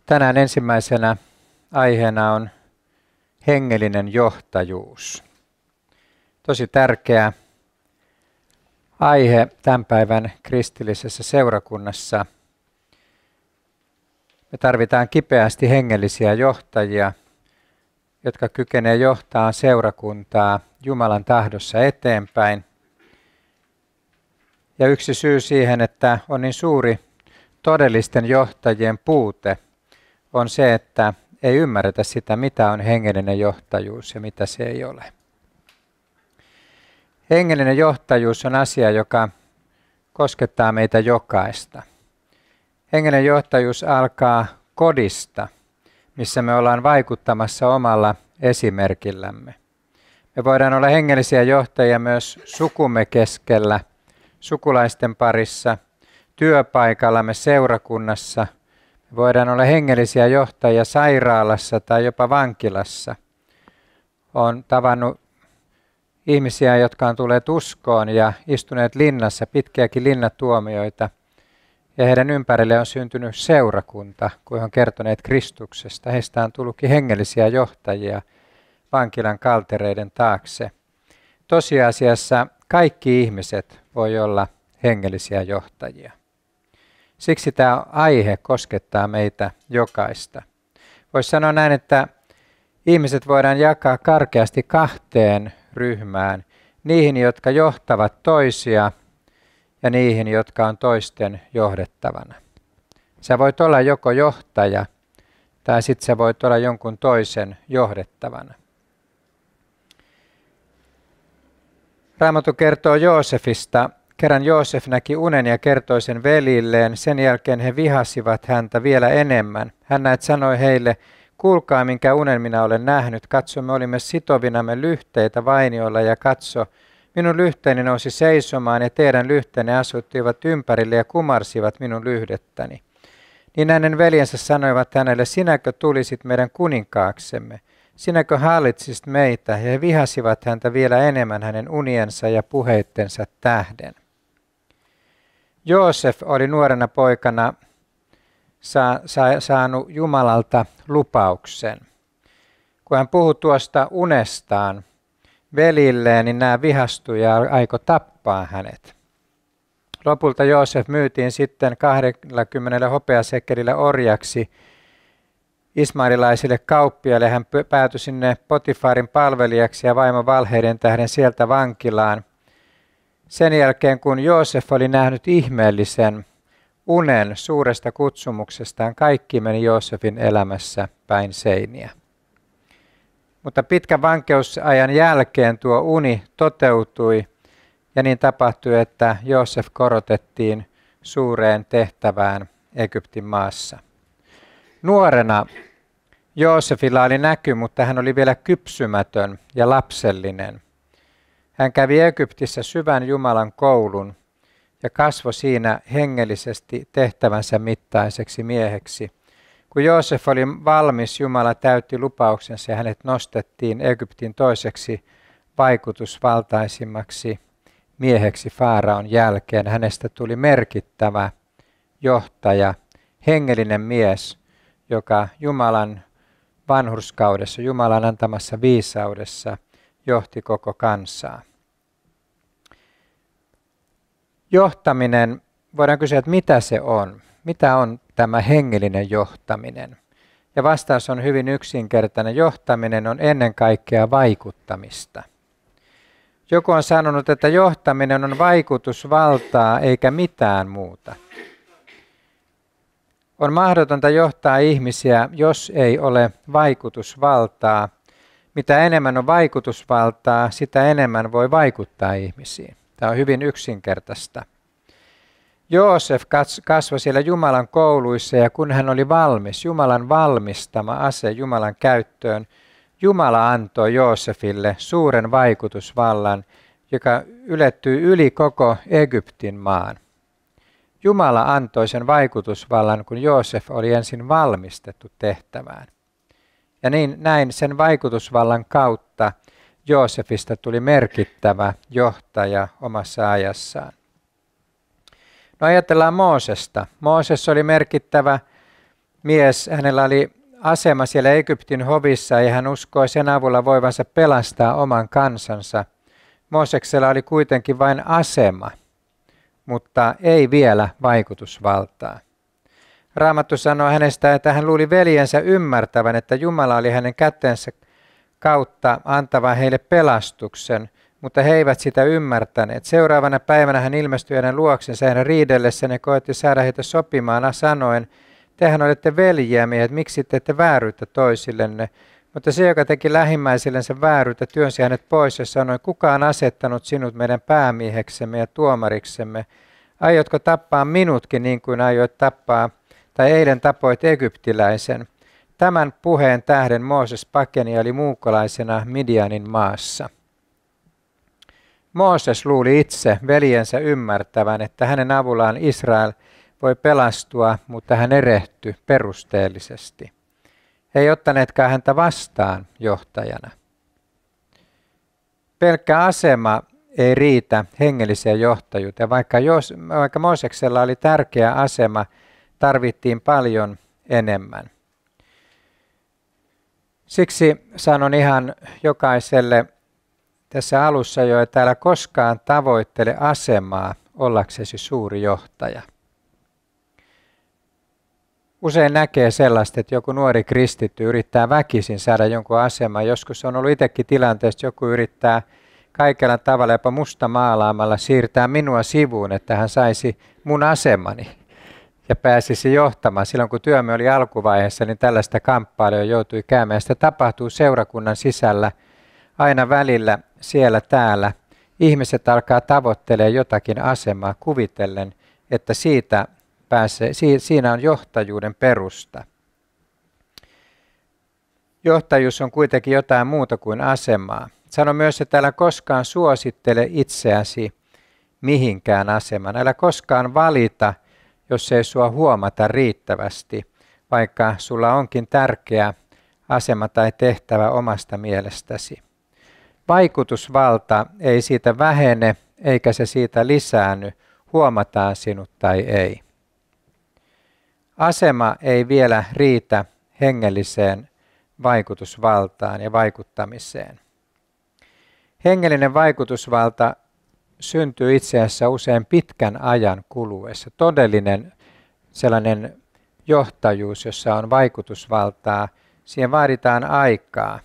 Tänään ensimmäisenä aiheena on hengellinen johtajuus. Tosi tärkeä aihe tämän päivän kristillisessä seurakunnassa. Me tarvitaan kipeästi hengellisiä johtajia, jotka kykenee johtamaan seurakuntaa Jumalan tahdossa eteenpäin. Ja yksi syy siihen, että on niin suuri todellisten johtajien puute, on se, että ei ymmärretä sitä, mitä on hengellinen johtajuus ja mitä se ei ole. Hengellinen johtajuus on asia, joka koskettaa meitä jokaista. Hengellinen johtajuus alkaa kodista, missä me ollaan vaikuttamassa omalla esimerkillämme. Me voidaan olla hengellisiä johtajia myös sukumme keskellä, sukulaisten parissa, työpaikallamme, seurakunnassa. Me voidaan olla hengellisiä johtajia sairaalassa tai jopa vankilassa. Olen tavannut ihmisiä, jotka on tulleet uskoon ja istuneet linnassa, pitkiäkin linnatuomioita. Ja heidän ympärille on syntynyt seurakunta, kun he on kertoneet Kristuksesta. Heistä on tullutkin hengellisiä johtajia vankilan kaltereiden taakse. Tosiasiassa kaikki ihmiset voi olla hengellisiä johtajia. Siksi tämä aihe koskettaa meitä jokaista. Voisi sanoa näin, että ihmiset voidaan jakaa karkeasti kahteen ryhmään. Niihin, jotka johtavat toisia, ja niihin, jotka on toisten johdettavana. Sä voit olla joko johtaja, tai sitten sä voit olla jonkun toisen johdettavana. Raamattu kertoo Joosefista. Kerran Joosef näki unen ja kertoi sen velilleen. Sen jälkeen he vihasivat häntä vielä enemmän. Hän näet sanoi heille, kuulkaa minkä unen minä olen nähnyt. Katso, me olimme sitovinamme lyhteitä vainioilla ja katso, minun lyhteeni nousi seisomaan ja teidän lyhteenne asuttivat ympärille ja kumarsivat minun lyhdettäni. Niin hänen veljensä sanoivat hänelle, sinäkö tulisit meidän kuninkaaksemme? Sinäkö hallitsisit meitä? Ja he vihasivat häntä vielä enemmän hänen uniensa ja puheittensa tähden. Joosef oli nuorena poikana saanut Jumalalta lupauksen. Kun hän puhui tuosta unestaan velilleen, niin nämä vihastui ja aikoi tappaa hänet. Lopulta Joosef myytiin sitten 20 hopeasekelillä orjaksi ismaililaisille kauppiaille. Hän päätyi sinne Potifarin palvelijaksi ja vaimon valheiden tähden sieltä vankilaan. Sen jälkeen, kun Joosef oli nähnyt ihmeellisen unen suuresta kutsumuksestaan, kaikki meni Joosefin elämässä päin seiniä. Mutta pitkän vankeusajan jälkeen tuo uni toteutui ja niin tapahtui, että Joosef korotettiin suureen tehtävään Egyptin maassa. Nuorena Joosefilla oli näky, mutta hän oli vielä kypsymätön ja lapsellinen. Hän kävi Egyptissä syvän Jumalan koulun ja kasvoi siinä hengellisesti tehtävänsä mittaiseksi mieheksi. Kun Joosef oli valmis, Jumala täytti lupauksensa ja hänet nostettiin Egyptin toiseksi vaikutusvaltaisimmaksi mieheksi Faaraon jälkeen. Hänestä tuli merkittävä johtaja, hengellinen mies, joka Jumalan vanhurskaudessa, Jumalan antamassa viisaudessa johti koko kansaa. Johtaminen, voidaan kysyä, että mitä se on? Mitä on tämä hengellinen johtaminen? Ja vastaus on hyvin yksinkertainen. Johtaminen on ennen kaikkea vaikuttamista. Joku on sanonut, että johtaminen on vaikutusvaltaa eikä mitään muuta. On mahdotonta johtaa ihmisiä, jos ei ole vaikutusvaltaa. Mitä enemmän on vaikutusvaltaa, sitä enemmän voi vaikuttaa ihmisiin. Tämä on hyvin yksinkertaista. Joosef kasvoi siellä Jumalan kouluissa ja kun hän oli valmis, Jumalan valmistama ase Jumalan käyttöön, Jumala antoi Joosefille suuren vaikutusvallan, joka ylettyy yli koko Egyptin maan. Jumala antoi sen vaikutusvallan, kun Joosef oli ensin valmistettu tehtävään. Ja näin sen vaikutusvallan kautta Joosefista tuli merkittävä johtaja omassa ajassaan. No ajatellaan Moosesta. Mooses oli merkittävä mies, hänellä oli asema siellä Egyptin hovissa ja hän uskoi sen avulla voivansa pelastaa oman kansansa. Mooseksella oli kuitenkin vain asema, mutta ei vielä vaikutusvaltaa. Raamattu sanoo hänestä, että hän luuli veljensä ymmärtävän, että Jumala oli hänen kätensä kautta antava heille pelastuksen, mutta he eivät sitä ymmärtäneet. Seuraavana päivänä hän ilmestyi heidän luoksensa ja riidellessään ja koetti saada heitä sopimaan sanoen, tehän olette veljiämme, että miksi teette vääryyttä toisillenne. Mutta se, joka teki lähimmäisillensä vääryyttä, työnsi hänet pois ja sanoi, kuka on asettanut sinut meidän päämieheksemme ja tuomariksemme? Aiotko tappaa minutkin niin kuin aioit tappaa, tai eilen tapoit egyptiläisen? Tämän puheen tähden Mooses pakeni ja oli muukalaisena Midianin maassa. Mooses luuli itse veljensä ymmärtävän, että hänen avullaan Israel voi pelastua, mutta hän erehtyi perusteellisesti. He ei ottaneetkaan häntä vastaan johtajana. Pelkkä asema ei riitä hengelliseen johtajuuteen. Vaikka Mooseksella oli tärkeä asema, tarvittiin paljon enemmän. Siksi sanon ihan jokaiselle tässä alussa jo, että älä koskaan tavoittele asemaa ollaksesi suuri johtaja. Usein näkee sellaista, että joku nuori kristitty yrittää väkisin saada jonkun aseman. Joskus on ollut itsekin tilanteessa, että joku yrittää kaikella tavalla, jopa musta maalaamalla, siirtää minua sivuun, että hän saisi mun asemani ja pääsisi johtamaan. Silloin kun työmme oli alkuvaiheessa, niin tällaista kamppailua joutui käymään. Sitä tapahtuu seurakunnan sisällä aina välillä siellä täällä. Ihmiset alkaa tavoittelemaan jotakin asemaa kuvitellen, että siinä on johtajuuden perusta. Johtajuus on kuitenkin jotain muuta kuin asemaa. Sano myös, että älä koskaan suosittele itseäsi mihinkään asemaan. Älä koskaan valita, jos ei sua huomata riittävästi, vaikka sulla onkin tärkeä asema tai tehtävä omasta mielestäsi. Vaikutusvalta ei siitä vähene eikä se siitä lisäänny, huomataan sinut tai ei. Asema ei vielä riitä hengelliseen vaikutusvaltaan ja vaikuttamiseen. Hengellinen vaikutusvalta syntyy itse asiassa usein pitkän ajan kuluessa. Todellinen sellainen johtajuus, jossa on vaikutusvaltaa, siihen vaaditaan aikaa.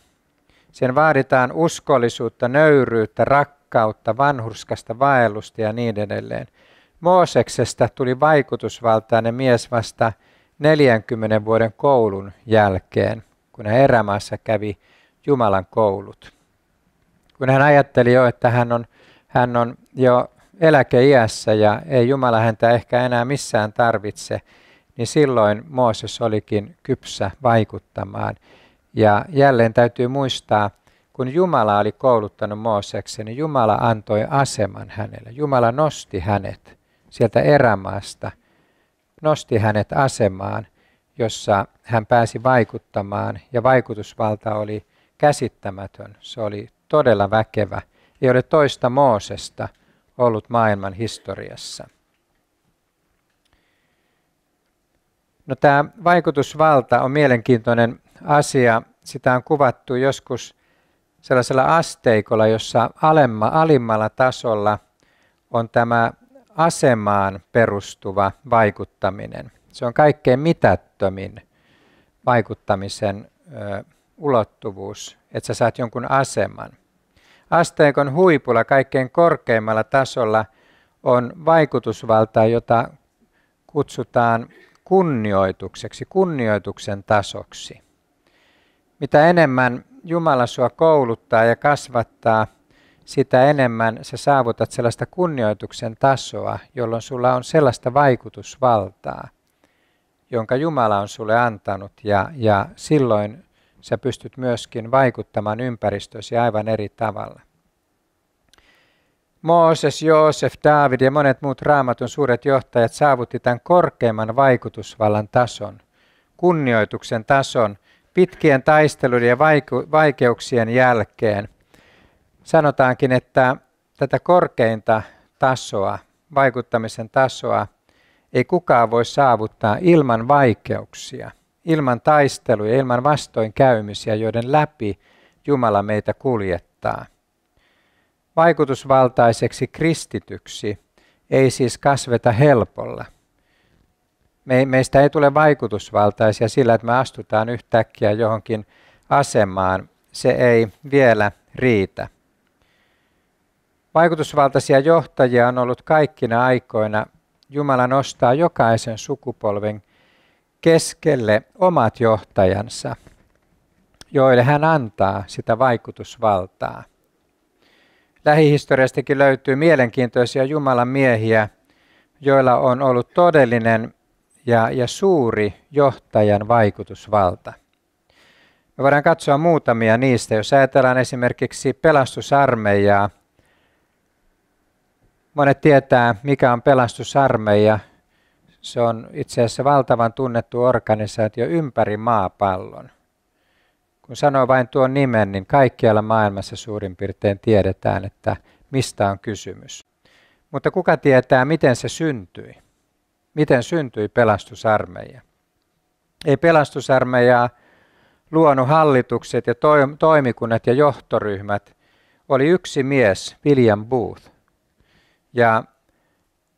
Siihen vaaditaan uskollisuutta, nöyryyttä, rakkautta, vanhurskasta vaellusta ja niin edelleen. Mooseksesta tuli vaikutusvaltainen mies vasta 40 vuoden koulun jälkeen, kun hän erämaassa kävi Jumalan koulut. Kun hän ajatteli jo, että hän on jo eläkeiässä ja ei Jumala häntä ehkä enää missään tarvitse, niin silloin Mooses olikin kypsä vaikuttamaan. Ja jälleen täytyy muistaa, kun Jumala oli kouluttanut Mooseksen, niin Jumala antoi aseman hänelle. Jumala nosti hänet sieltä erämaasta, nosti hänet asemaan, jossa hän pääsi vaikuttamaan ja vaikutusvalta oli käsittämätön. Se oli todella väkevä. Ei ole toista Moosesta ollut maailman historiassa. No, tämä vaikutusvalta on mielenkiintoinen asia. Sitä on kuvattu joskus sellaisella asteikolla, jossa alimmalla tasolla on tämä asemaan perustuva vaikuttaminen. Se on kaikkein mitättömin vaikuttamisen ulottuvuus, että sä saat jonkun aseman. Asteikon huipulla kaikkein korkeimmalla tasolla on vaikutusvalta, jota kutsutaan kunnioitukseksi, kunnioituksen tasoksi. Mitä enemmän Jumala sua kouluttaa ja kasvattaa, sitä enemmän sä saavutat sellaista kunnioituksen tasoa, jolloin sulla on sellaista vaikutusvaltaa, jonka Jumala on sulle antanut ja silloin sä pystyt myöskin vaikuttamaan ympäristösi aivan eri tavalla. Mooses, Joosef, Daavid ja monet muut Raamatun suuret johtajat saavutti tämän korkeimman vaikutusvallan tason, kunnioituksen tason, pitkien taisteluiden ja vaikeuksien jälkeen. Sanotaankin, että tätä korkeinta tasoa, vaikuttamisen tasoa, ei kukaan voi saavuttaa ilman vaikeuksia. ilman taisteluja, ilman vastoinkäymisiä, joiden läpi Jumala meitä kuljettaa. Vaikutusvaltaiseksi kristityksi ei siis kasveta helpolla. Meistä ei tule vaikutusvaltaisia sillä, että me astutaan yhtäkkiä johonkin asemaan. Se ei vielä riitä. Vaikutusvaltaisia johtajia on ollut kaikkina aikoina. Jumala nostaa jokaisen sukupolven keskelle omat johtajansa, joille hän antaa sitä vaikutusvaltaa. Lähihistoriastakin löytyy mielenkiintoisia Jumalan miehiä, joilla on ollut todellinen ja suuri johtajan vaikutusvalta. Me voidaan katsoa muutamia niistä. Jos ajatellaan esimerkiksi pelastusarmeijaa. Monet tietää, mikä on pelastusarmeija. Se on itse asiassa valtavan tunnettu organisaatio ympäri maapallon. Kun sanoo vain tuon nimen, niin kaikkialla maailmassa suurin piirtein tiedetään, että mistä on kysymys. Mutta kuka tietää, miten se syntyi? Miten syntyi pelastusarmeija? Ei pelastusarmeijaa luonut hallitukset ja toimikunnat ja johtoryhmät. Oli yksi mies, William Booth. Ja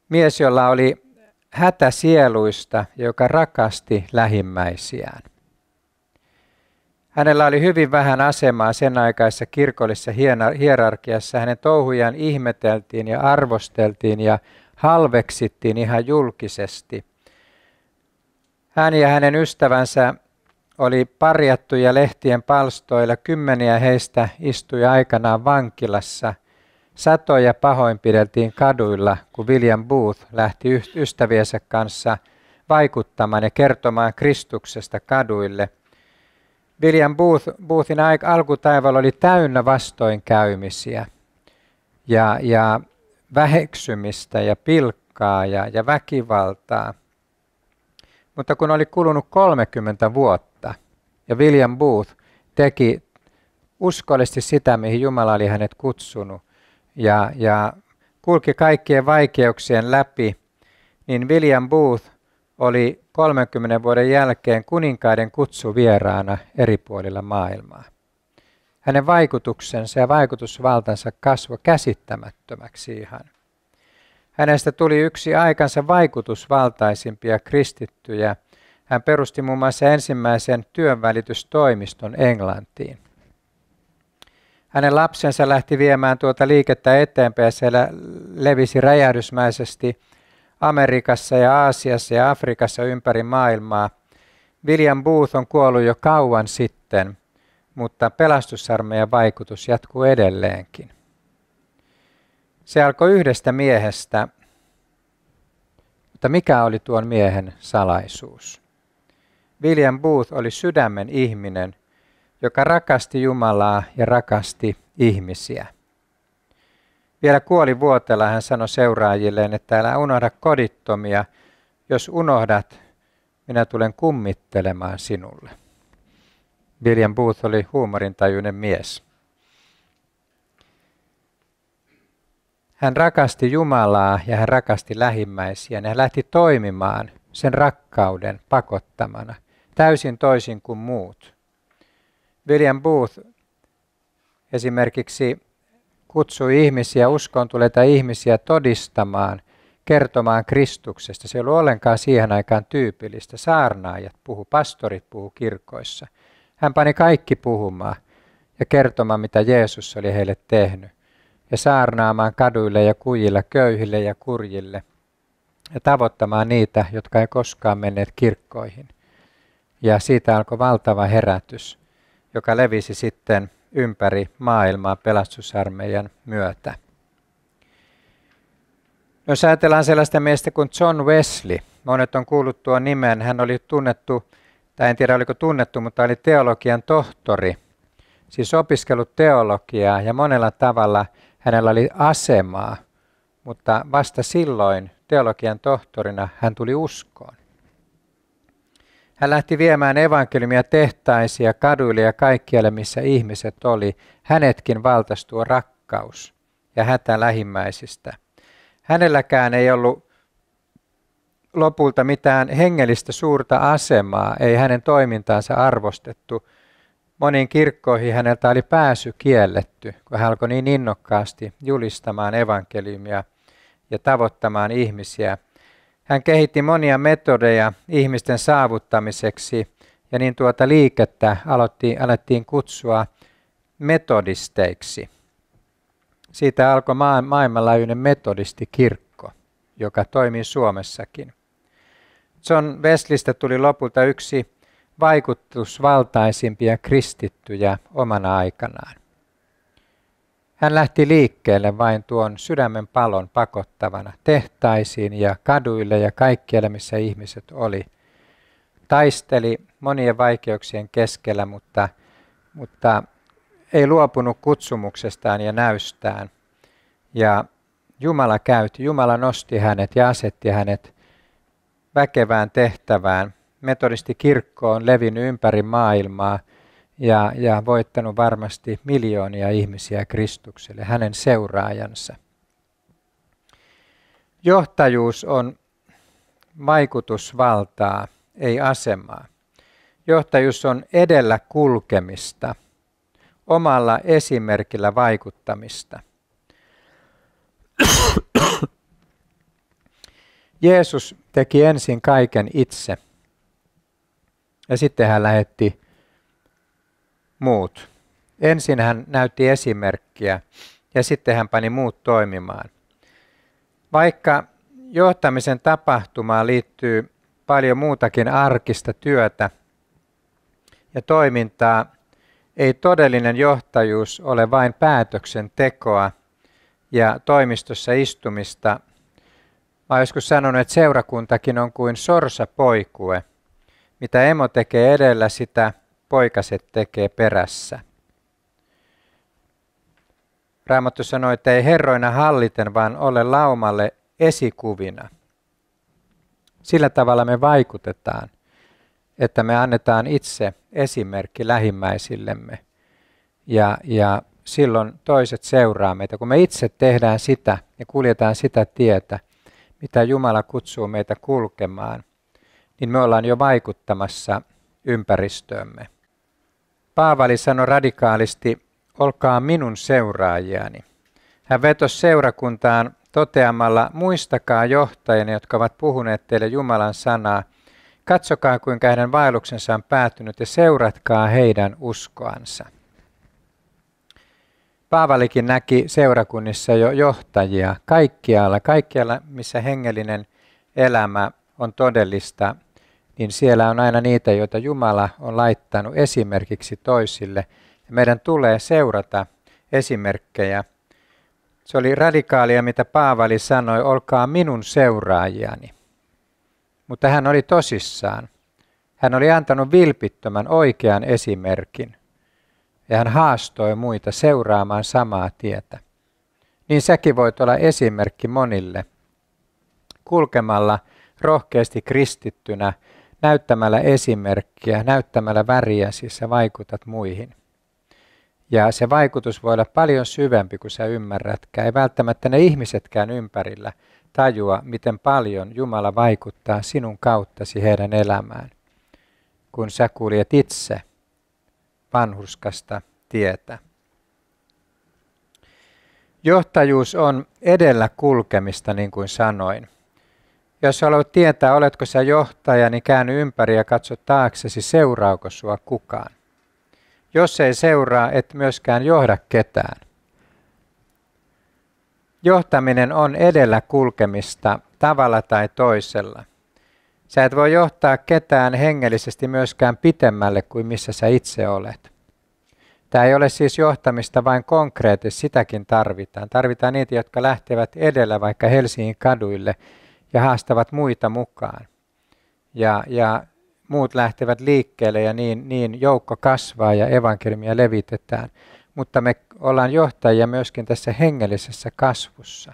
mies, jolla oli hätä sieluista, joka rakasti lähimmäisiään. Hänellä oli hyvin vähän asemaa sen aikaisessa kirkollisessa hierarkiassa. Hänen touhujaan ihmeteltiin ja arvosteltiin ja halveksittiin ihan julkisesti. Hän ja hänen ystävänsä oli parjattuja lehtien palstoilla. Kymmeniä heistä istui aikanaan vankilassa. Satoja pahoinpideltiin kaduilla, kun William Booth lähti ystäviensä kanssa vaikuttamaan ja kertomaan Kristuksesta kaduille. William Boothin alkutaival oli täynnä vastoinkäymisiä ja väheksymistä ja pilkkaa ja väkivaltaa. Mutta kun oli kulunut 30 vuotta ja William Booth teki uskollisesti sitä, mihin Jumala oli hänet kutsunut ja kulki kaikkien vaikeuksien läpi, niin William Booth oli 30 vuoden jälkeen kuninkaiden kutsuvieraana eri puolilla maailmaa. Hänen vaikutuksensa ja vaikutusvaltansa kasvoi käsittämättömäksi ihan. Hänestä tuli yksi aikansa vaikutusvaltaisimpia kristittyjä. Hän perusti muun muassa ensimmäisen työnvälitystoimiston Englantiin. Hänen lapsensa lähti viemään tuota liikettä eteenpäin ja siellä levisi räjähdysmäisesti Amerikassa ja Aasiassa ja Afrikassa ympäri maailmaa. William Booth on kuollut jo kauan sitten, mutta pelastusarmeijan vaikutus jatkuu edelleenkin. Se alkoi yhdestä miehestä, mutta mikä oli tuon miehen salaisuus? William Booth oli sydämen ihminen, joka rakasti Jumalaa ja rakasti ihmisiä. Vielä kuolivuoteella hän sanoi seuraajilleen, että älä unohda kodittomia. Jos unohdat, minä tulen kummittelemaan sinulle. William Booth oli huumorintajuinen mies. Hän rakasti Jumalaa ja hän rakasti lähimmäisiä. Hän lähti toimimaan sen rakkauden pakottamana, täysin toisin kuin muut. William Booth esimerkiksi kutsui ihmisiä, uskoon tulleita ihmisiä todistamaan, kertomaan Kristuksesta. Se ei ollut ollenkaan siihen aikaan tyypillistä. Saarnaajat puhu, pastorit puhu kirkoissa. Hän pani kaikki puhumaan ja kertomaan, mitä Jeesus oli heille tehnyt. Ja saarnaamaan kaduille ja kujilla, köyhille ja kurjille. Ja tavoittamaan niitä, jotka ei koskaan menneet kirkkoihin. Ja siitä alkoi valtava herätys, joka levisi sitten ympäri maailmaa pelastusarmeijan myötä. Jos ajatellaan sellaista miestä kuin John Wesley, monet on kuullut tuon nimen, hän oli tunnettu, tai en tiedä oliko tunnettu, mutta oli teologian tohtori, siis opiskellut teologiaa ja monella tavalla hänellä oli asemaa, mutta vasta silloin teologian tohtorina hän tuli uskoon. Hän lähti viemään evankeliumia tehtaisiin ja kaduille ja kaikkialle, missä ihmiset oli. Hänetkin valtasi tuo rakkaus ja hätä lähimmäisistä. Hänelläkään ei ollut lopulta mitään hengellistä suurta asemaa, ei hänen toimintaansa arvostettu. Moniin kirkkoihin häneltä oli pääsy kielletty, kun hän alkoi niin innokkaasti julistamaan evankeliumia ja tavoittamaan ihmisiä. Hän kehitti monia metodeja ihmisten saavuttamiseksi, ja niin tuota liikettä alettiin kutsua metodisteiksi. Siitä alkoi maailmanlaajuinen metodistikirkko, joka toimii Suomessakin. John Wesleystä tuli lopulta yksi vaikutusvaltaisimpia kristittyjä omana aikanaan. Hän lähti liikkeelle vain tuon sydämen palon pakottavana tehtaisiin ja kaduille ja kaikkialle, missä ihmiset oli. Taisteli monien vaikeuksien keskellä, mutta ei luopunut kutsumuksestaan ja näystään. Ja Jumala nosti hänet ja asetti hänet väkevään tehtävään. Metodistikirkko on levinnyt ympäri maailmaa ja voittanut varmasti miljoonia ihmisiä Kristukselle, hänen seuraajansa. Johtajuus on vaikutusvaltaa, ei asemaa. Johtajuus on edellä kulkemista, omalla esimerkillä vaikuttamista. Jeesus teki ensin kaiken itse ja sitten hän lähetti muut. Ensin hän näytti esimerkkiä ja sitten hän pani muut toimimaan. Vaikka johtamisen tapahtumaan liittyy paljon muutakin arkista työtä ja toimintaa, ei todellinen johtajuus ole vain päätöksentekoa ja toimistossa istumista. Mä oon joskus sanonut, että seurakuntakin on kuin sorsapoikue. Mitä emo tekee edellä, sitä poikaset tekee perässä. Raamattu sanoi, että ei herroina halliten, vaan ole laumalle esikuvina. Sillä tavalla me vaikutetaan, että me annetaan itse esimerkki lähimmäisillemme ja silloin toiset seuraa meitä. Kun me itse tehdään sitä ja kuljetaan sitä tietä, mitä Jumala kutsuu meitä kulkemaan, niin me ollaan jo vaikuttamassa ympäristöömme. Paavali sanoi radikaalisti, olkaa minun seuraajiani. Hän vetosi seurakuntaan toteamalla, muistakaa johtajia, jotka ovat puhuneet teille Jumalan sanaa. Katsokaa, kuinka heidän vaelluksensa on päättynyt ja seuratkaa heidän uskoansa. Paavalikin näki seurakunnissa jo johtajia kaikkialla, missä hengellinen elämä on todellista, niin siellä on aina niitä, joita Jumala on laittanut esimerkiksi toisille. Ja meidän tulee seurata esimerkkejä. Se oli radikaalia, mitä Paavali sanoi, olkaa minun seuraajiani. Mutta hän oli tosissaan. Hän oli antanut vilpittömän oikean esimerkin. Ja hän haastoi muita seuraamaan samaa tietä. Niin säkin voit olla esimerkki monille. Kulkemalla rohkeasti kristittynä, näyttämällä esimerkkiä, näyttämällä väriä, siis sä vaikutat muihin. Ja se vaikutus voi olla paljon syvempi kuin sä ymmärrätkään. Ei välttämättä ne ihmisetkään ympärillä tajua, miten paljon Jumala vaikuttaa sinun kauttasi heidän elämään, kun sä kuljet itse vanhurskasta tietä. Johtajuus on edellä kulkemista, niin kuin sanoin. Jos haluat tietää, oletko sä johtaja, niin käänny ympäri ja katso taaksesi, seuraako sua kukaan. Jos ei seuraa, et myöskään johda ketään. Johtaminen on edellä kulkemista tavalla tai toisella. Sä et voi johtaa ketään hengellisesti myöskään pitemmälle kuin missä sä itse olet. Tämä ei ole siis johtamista vain konkreettisesti, sitäkin tarvitaan. Tarvitaan niitä, jotka lähtevät edellä vaikka Helsingin kaduille ja haastavat muita mukaan. Ja muut lähtevät liikkeelle ja niin joukko kasvaa ja evankeliumia levitetään. Mutta me ollaan johtajia myöskin tässä hengellisessä kasvussa.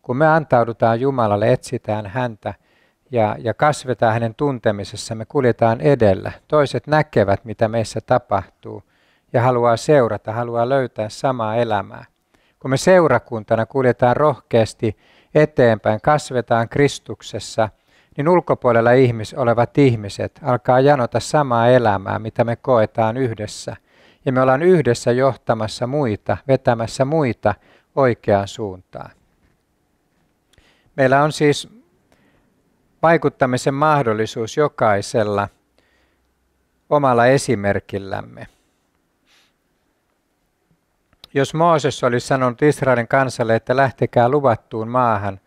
Kun me antaudutaan Jumalalle, etsitään häntä ja kasvetaan hänen tuntemisessa, me kuljetaan edellä. Toiset näkevät, mitä meissä tapahtuu ja haluaa seurata, haluaa löytää samaa elämää. Kun me seurakuntana kuljetaan rohkeasti eteenpäin, kasvetaan Kristuksessa, niin ulkopuolella olevat ihmiset alkaa janota samaa elämää, mitä me koetaan yhdessä. Ja me ollaan yhdessä johtamassa muita, vetämässä muita oikeaan suuntaan. Meillä on siis vaikuttamisen mahdollisuus jokaisella omalla esimerkillämme. Jos Mooses olisi sanonut Israelin kansalle, että lähtekää luvattuun maahan,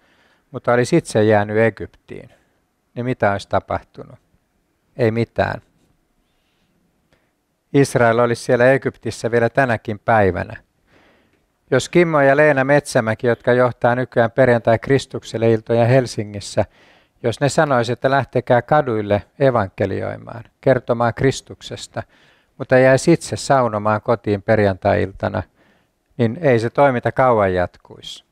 mutta olisi itse jäänyt Egyptiin, niin mitä olisi tapahtunut? Ei mitään. Israel olisi siellä Egyptissä vielä tänäkin päivänä. Jos Kimmo ja Leena Metsämäki, jotka johtaa nykyään perjantai Kristukselle iltoja Helsingissä, jos ne sanoisivat, että lähtekää kaduille evankelioimaan, kertomaan Kristuksesta, mutta jäisi itse saunomaan kotiin perjantai-iltana, niin ei se toiminta kauan jatkuisi.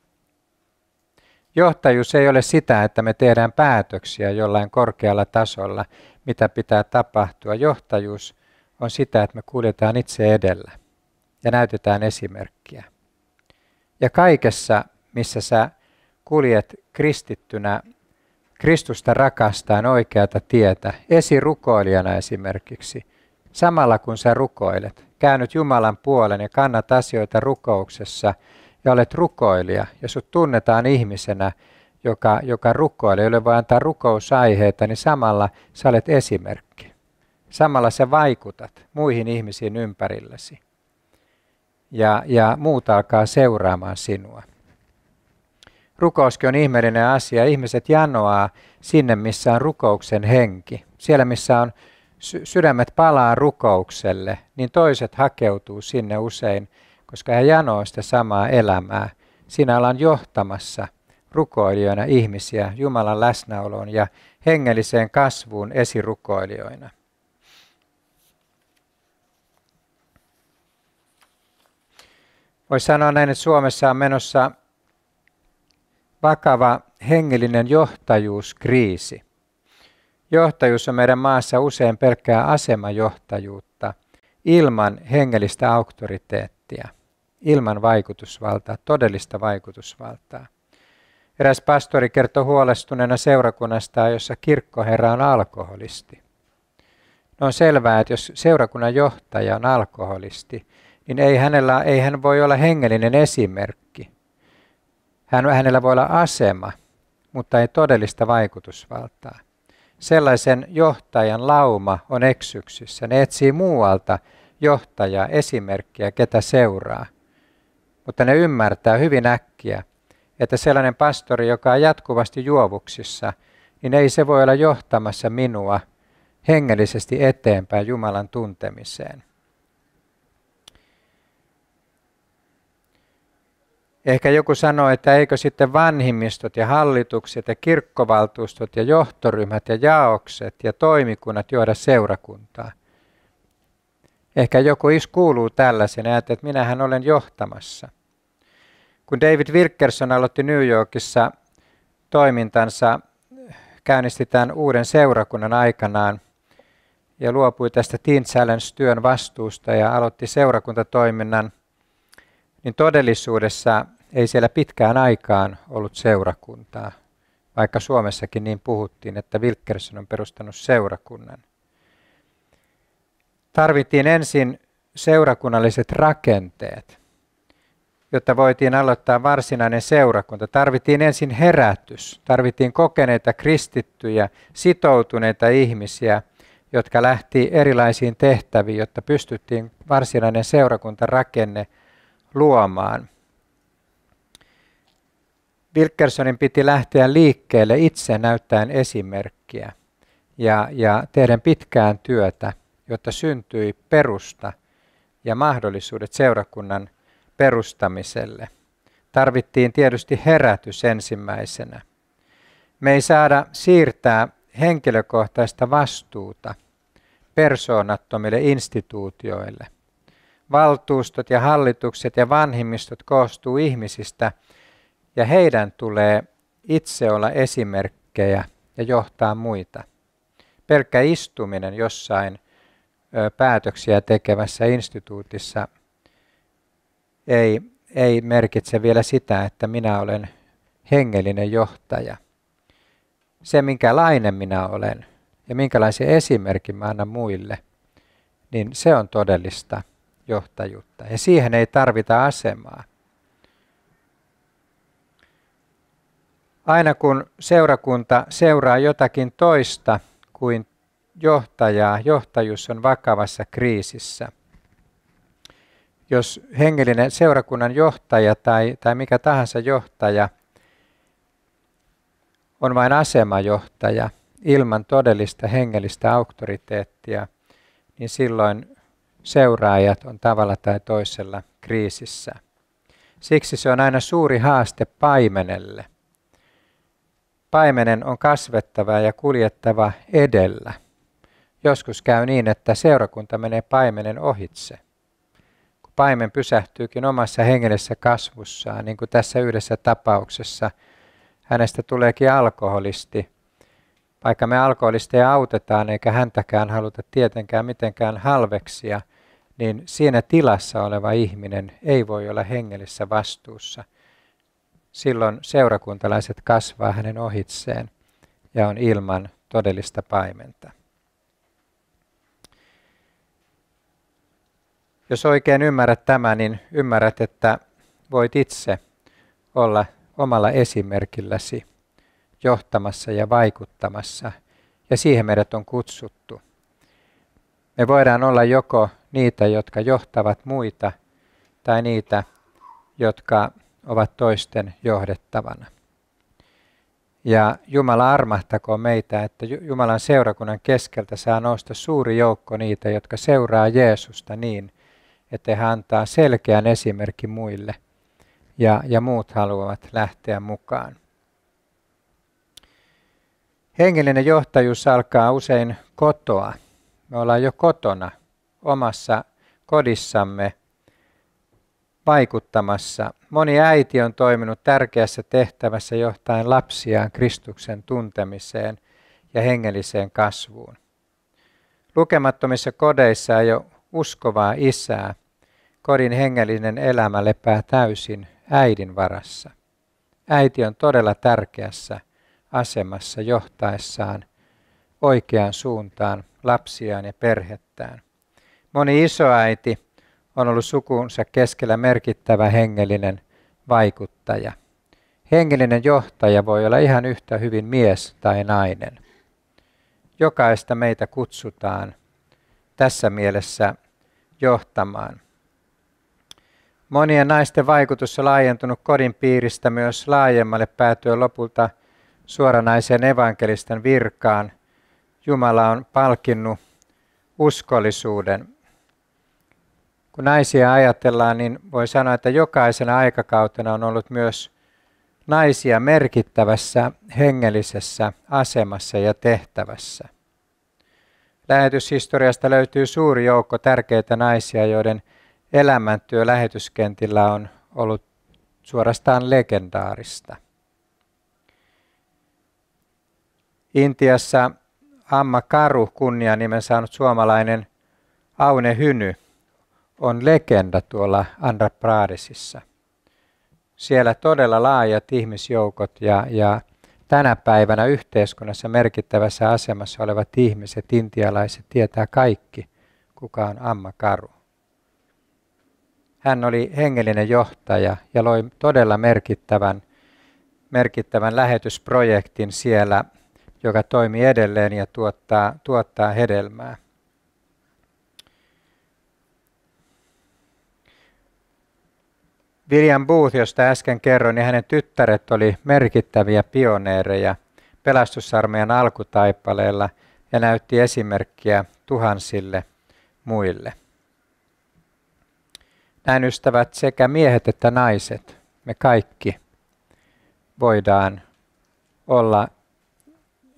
Johtajuus ei ole sitä, että me tehdään päätöksiä jollain korkealla tasolla, mitä pitää tapahtua. Johtajuus on sitä, että me kuljetaan itse edellä ja näytetään esimerkkiä. Ja kaikessa, missä sä kuljet kristittynä, Kristusta rakastaen oikeata tietä, esirukoilijana esimerkiksi, samalla kun sä rukoilet, käännyt Jumalan puolen ja kannat asioita rukouksessa ja olet rukoilija ja sut tunnetaan ihmisenä, joka rukoilee, jolle voi antaa rukousaiheita, niin samalla sä olet esimerkki. Samalla sä vaikutat muihin ihmisiin ympärilläsi ja muut alkaa seuraamaan sinua. Rukouskin on ihmeellinen asia. Ihmiset janoaa sinne, missä on rukouksen henki. Siellä, missä on sydämet palaa rukoukselle, niin toiset hakeutuu sinne usein, koska he janoo sitä samaa elämää. Siinä ollaan johtamassa rukoilijoina ihmisiä Jumalan läsnäoloon ja hengelliseen kasvuun esirukoilijoina. Voisi sanoa näin, että Suomessa on menossa vakava hengellinen johtajuuskriisi. Johtajuus on meidän maassa usein pelkkää asemajohtajuutta ilman hengellistä auktoriteettia, ilman vaikutusvaltaa, todellista vaikutusvaltaa. Eräs pastori kertoi huolestuneena seurakunnasta, jossa kirkkoherra on alkoholisti. No on selvää, että jos seurakunnan johtaja on alkoholisti, niin ei hän voi olla hengellinen esimerkki. Hänellä voi olla asema, mutta ei todellista vaikutusvaltaa. Sellaisen johtajan lauma on eksyksissä. Ne etsii muualta johtajaa, esimerkkiä, ketä seuraa. Mutta ne ymmärtää hyvin äkkiä, että sellainen pastori, joka on jatkuvasti juovuksissa, niin ei se voi olla johtamassa minua hengellisesti eteenpäin Jumalan tuntemiseen. Ehkä joku sanoo, että eikö sitten vanhimmistot ja hallitukset ja kirkkovaltuustot ja johtoryhmät ja jaokset ja toimikunnat johda seurakuntaa. Ehkä joku kuuluu tällaisen ja ajattelee, että minähän olen johtamassa. Kun David Wilkerson aloitti New Yorkissa toimintansa, käynnisti tämän uuden seurakunnan aikanaan ja luopui tästä Teen Challenge-työn vastuusta ja aloitti seurakuntatoiminnan, niin todellisuudessa ei siellä pitkään aikaan ollut seurakuntaa, vaikka Suomessakin niin puhuttiin, että Wilkerson on perustanut seurakunnan. Tarvittiin ensin seurakunnalliset rakenteet, jotta voitiin aloittaa varsinainen seurakunta. Tarvittiin ensin herätys, tarvittiin kokeneita kristittyjä, sitoutuneita ihmisiä, jotka lähti erilaisiin tehtäviin, jotta pystyttiin varsinainen seurakuntarakenne luomaan. Wilkersonin piti lähteä liikkeelle itse näyttäen esimerkkiä ja tehdä pitkään työtä, jotta syntyi perusta ja mahdollisuudet seurakunnan perustamiselle. Tarvittiin tietysti herätys ensimmäisenä. Me ei saada siirtää henkilökohtaista vastuuta persoonattomille instituutioille. Valtuustot ja hallitukset ja vanhimmistot koostuu ihmisistä ja heidän tulee itse olla esimerkkejä ja johtaa muita. Pelkkä istuminen jossain päätöksiä tekevässä instituutissa ei merkitse vielä sitä, että minä olen hengellinen johtaja. se minkälainen minä olen ja minkälaisen esimerkin mä annan muille, niin se on todellista johtajuutta. Ja siihen ei tarvita asemaa. Aina kun seurakunta seuraa jotakin toista kuin johtajaa, johtajuus on vakavassa kriisissä. Jos hengellinen seurakunnan johtaja tai mikä tahansa johtaja on vain asemajohtaja ilman todellista hengellistä auktoriteettia, niin silloin seuraajat on tavalla tai toisella kriisissä. Siksi se on aina suuri haaste paimenelle. Paimenen on kasvettava ja kuljettava edellä. Joskus käy niin, että seurakunta menee paimenen ohitse. Kun paimen pysähtyykin omassa hengellisessä kasvussaan, niin kuin tässä yhdessä tapauksessa, hänestä tuleekin alkoholisti. Vaikka me alkoholisteja autetaan eikä häntäkään haluta tietenkään mitenkään halveksia, niin siinä tilassa oleva ihminen ei voi olla hengellisessä vastuussa. Silloin seurakuntalaiset kasvaa hänen ohitseen ja on ilman todellista paimenta. Jos oikein ymmärrät tämän, niin ymmärrät, että voit itse olla omalla esimerkilläsi johtamassa ja vaikuttamassa, ja siihen meidät on kutsuttu. Me voidaan olla joko niitä, jotka johtavat muita, tai niitä, jotka ovat toisten johdettavana. Ja Jumala armahtakoon meitä, että Jumalan seurakunnan keskeltä saa nousta suuri joukko niitä, jotka seuraa Jeesusta niin, että hän antaa selkeän esimerkin muille, ja muut haluavat lähteä mukaan. Hengellinen johtajuus alkaa usein kotoa. Me ollaan jo kotona omassa kodissamme vaikuttamassa. Moni äiti on toiminut tärkeässä tehtävässä johtaen lapsiaan Kristuksen tuntemiseen ja hengelliseen kasvuun. Lukemattomissa kodeissa ei ole uskovaa isää. Kodin hengellinen elämä lepää täysin äidin varassa. Äiti on todella tärkeässä asemassa johtaessaan oikeaan suuntaan lapsiaan ja perhettään. Moni isoäiti on ollut sukunsa keskellä merkittävä hengellinen vaikuttaja. Hengellinen johtaja voi olla ihan yhtä hyvin mies tai nainen. Jokaista meitä kutsutaan tässä mielessä johtamaan. Monien naisten vaikutus on laajentunut kodin piiristä myös laajemmalle päätyen lopulta suoranaiseen evankelistan virkaan. Jumala on palkinnut uskollisuuden. Kun naisia ajatellaan, niin voi sanoa, että jokaisena aikakautena on ollut myös naisia merkittävässä hengellisessä asemassa ja tehtävässä. Lähetyshistoriasta löytyy suuri joukko tärkeitä naisia, joiden elämäntyö lähetyskentillä on ollut suorastaan legendaarista. Intiassa Amma Karu, kunnianimen saanut suomalainen Aune Hyny, on legenda tuolla Andhra Pradeshissa. Siellä todella laajat ihmisjoukot ja tänä päivänä yhteiskunnassa merkittävässä asemassa olevat ihmiset, intialaiset, tietää kaikki, kuka on Amma Karu. Hän oli hengellinen johtaja ja loi todella merkittävän lähetysprojektin siellä, joka toimii edelleen ja tuottaa hedelmää. William Booth, josta äsken kerroin, niin hänen tyttäret oli merkittäviä pioneereja pelastusarmeijan alkutaipaleella ja näytti esimerkkiä tuhansille muille. Näin ystävät, sekä miehet että naiset, me kaikki voidaan olla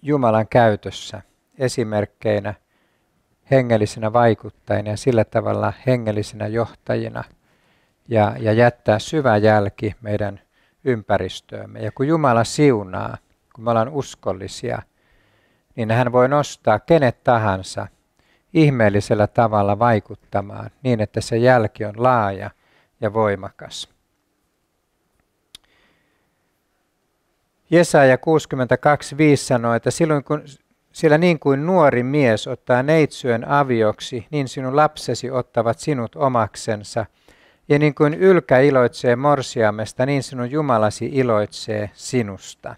Jumalan käytössä esimerkkeinä, hengellisinä vaikuttajina ja sillä tavalla hengellisinä johtajina ja jättää syvä jälki meidän ympäristöömme. Ja kun Jumala siunaa, kun me ollaan uskollisia, niin hän voi nostaa kenet tahansa ihmeellisellä tavalla vaikuttamaan niin, että se jälki on laaja ja voimakas. Jesaja 62:5 sanoo, että sillä niin kuin nuori mies ottaa neitsyön avioksi, niin sinun lapsesi ottavat sinut omaksensa. Ja niin kuin ylkä iloitsee morsiamesta, niin sinun Jumalasi iloitsee sinusta.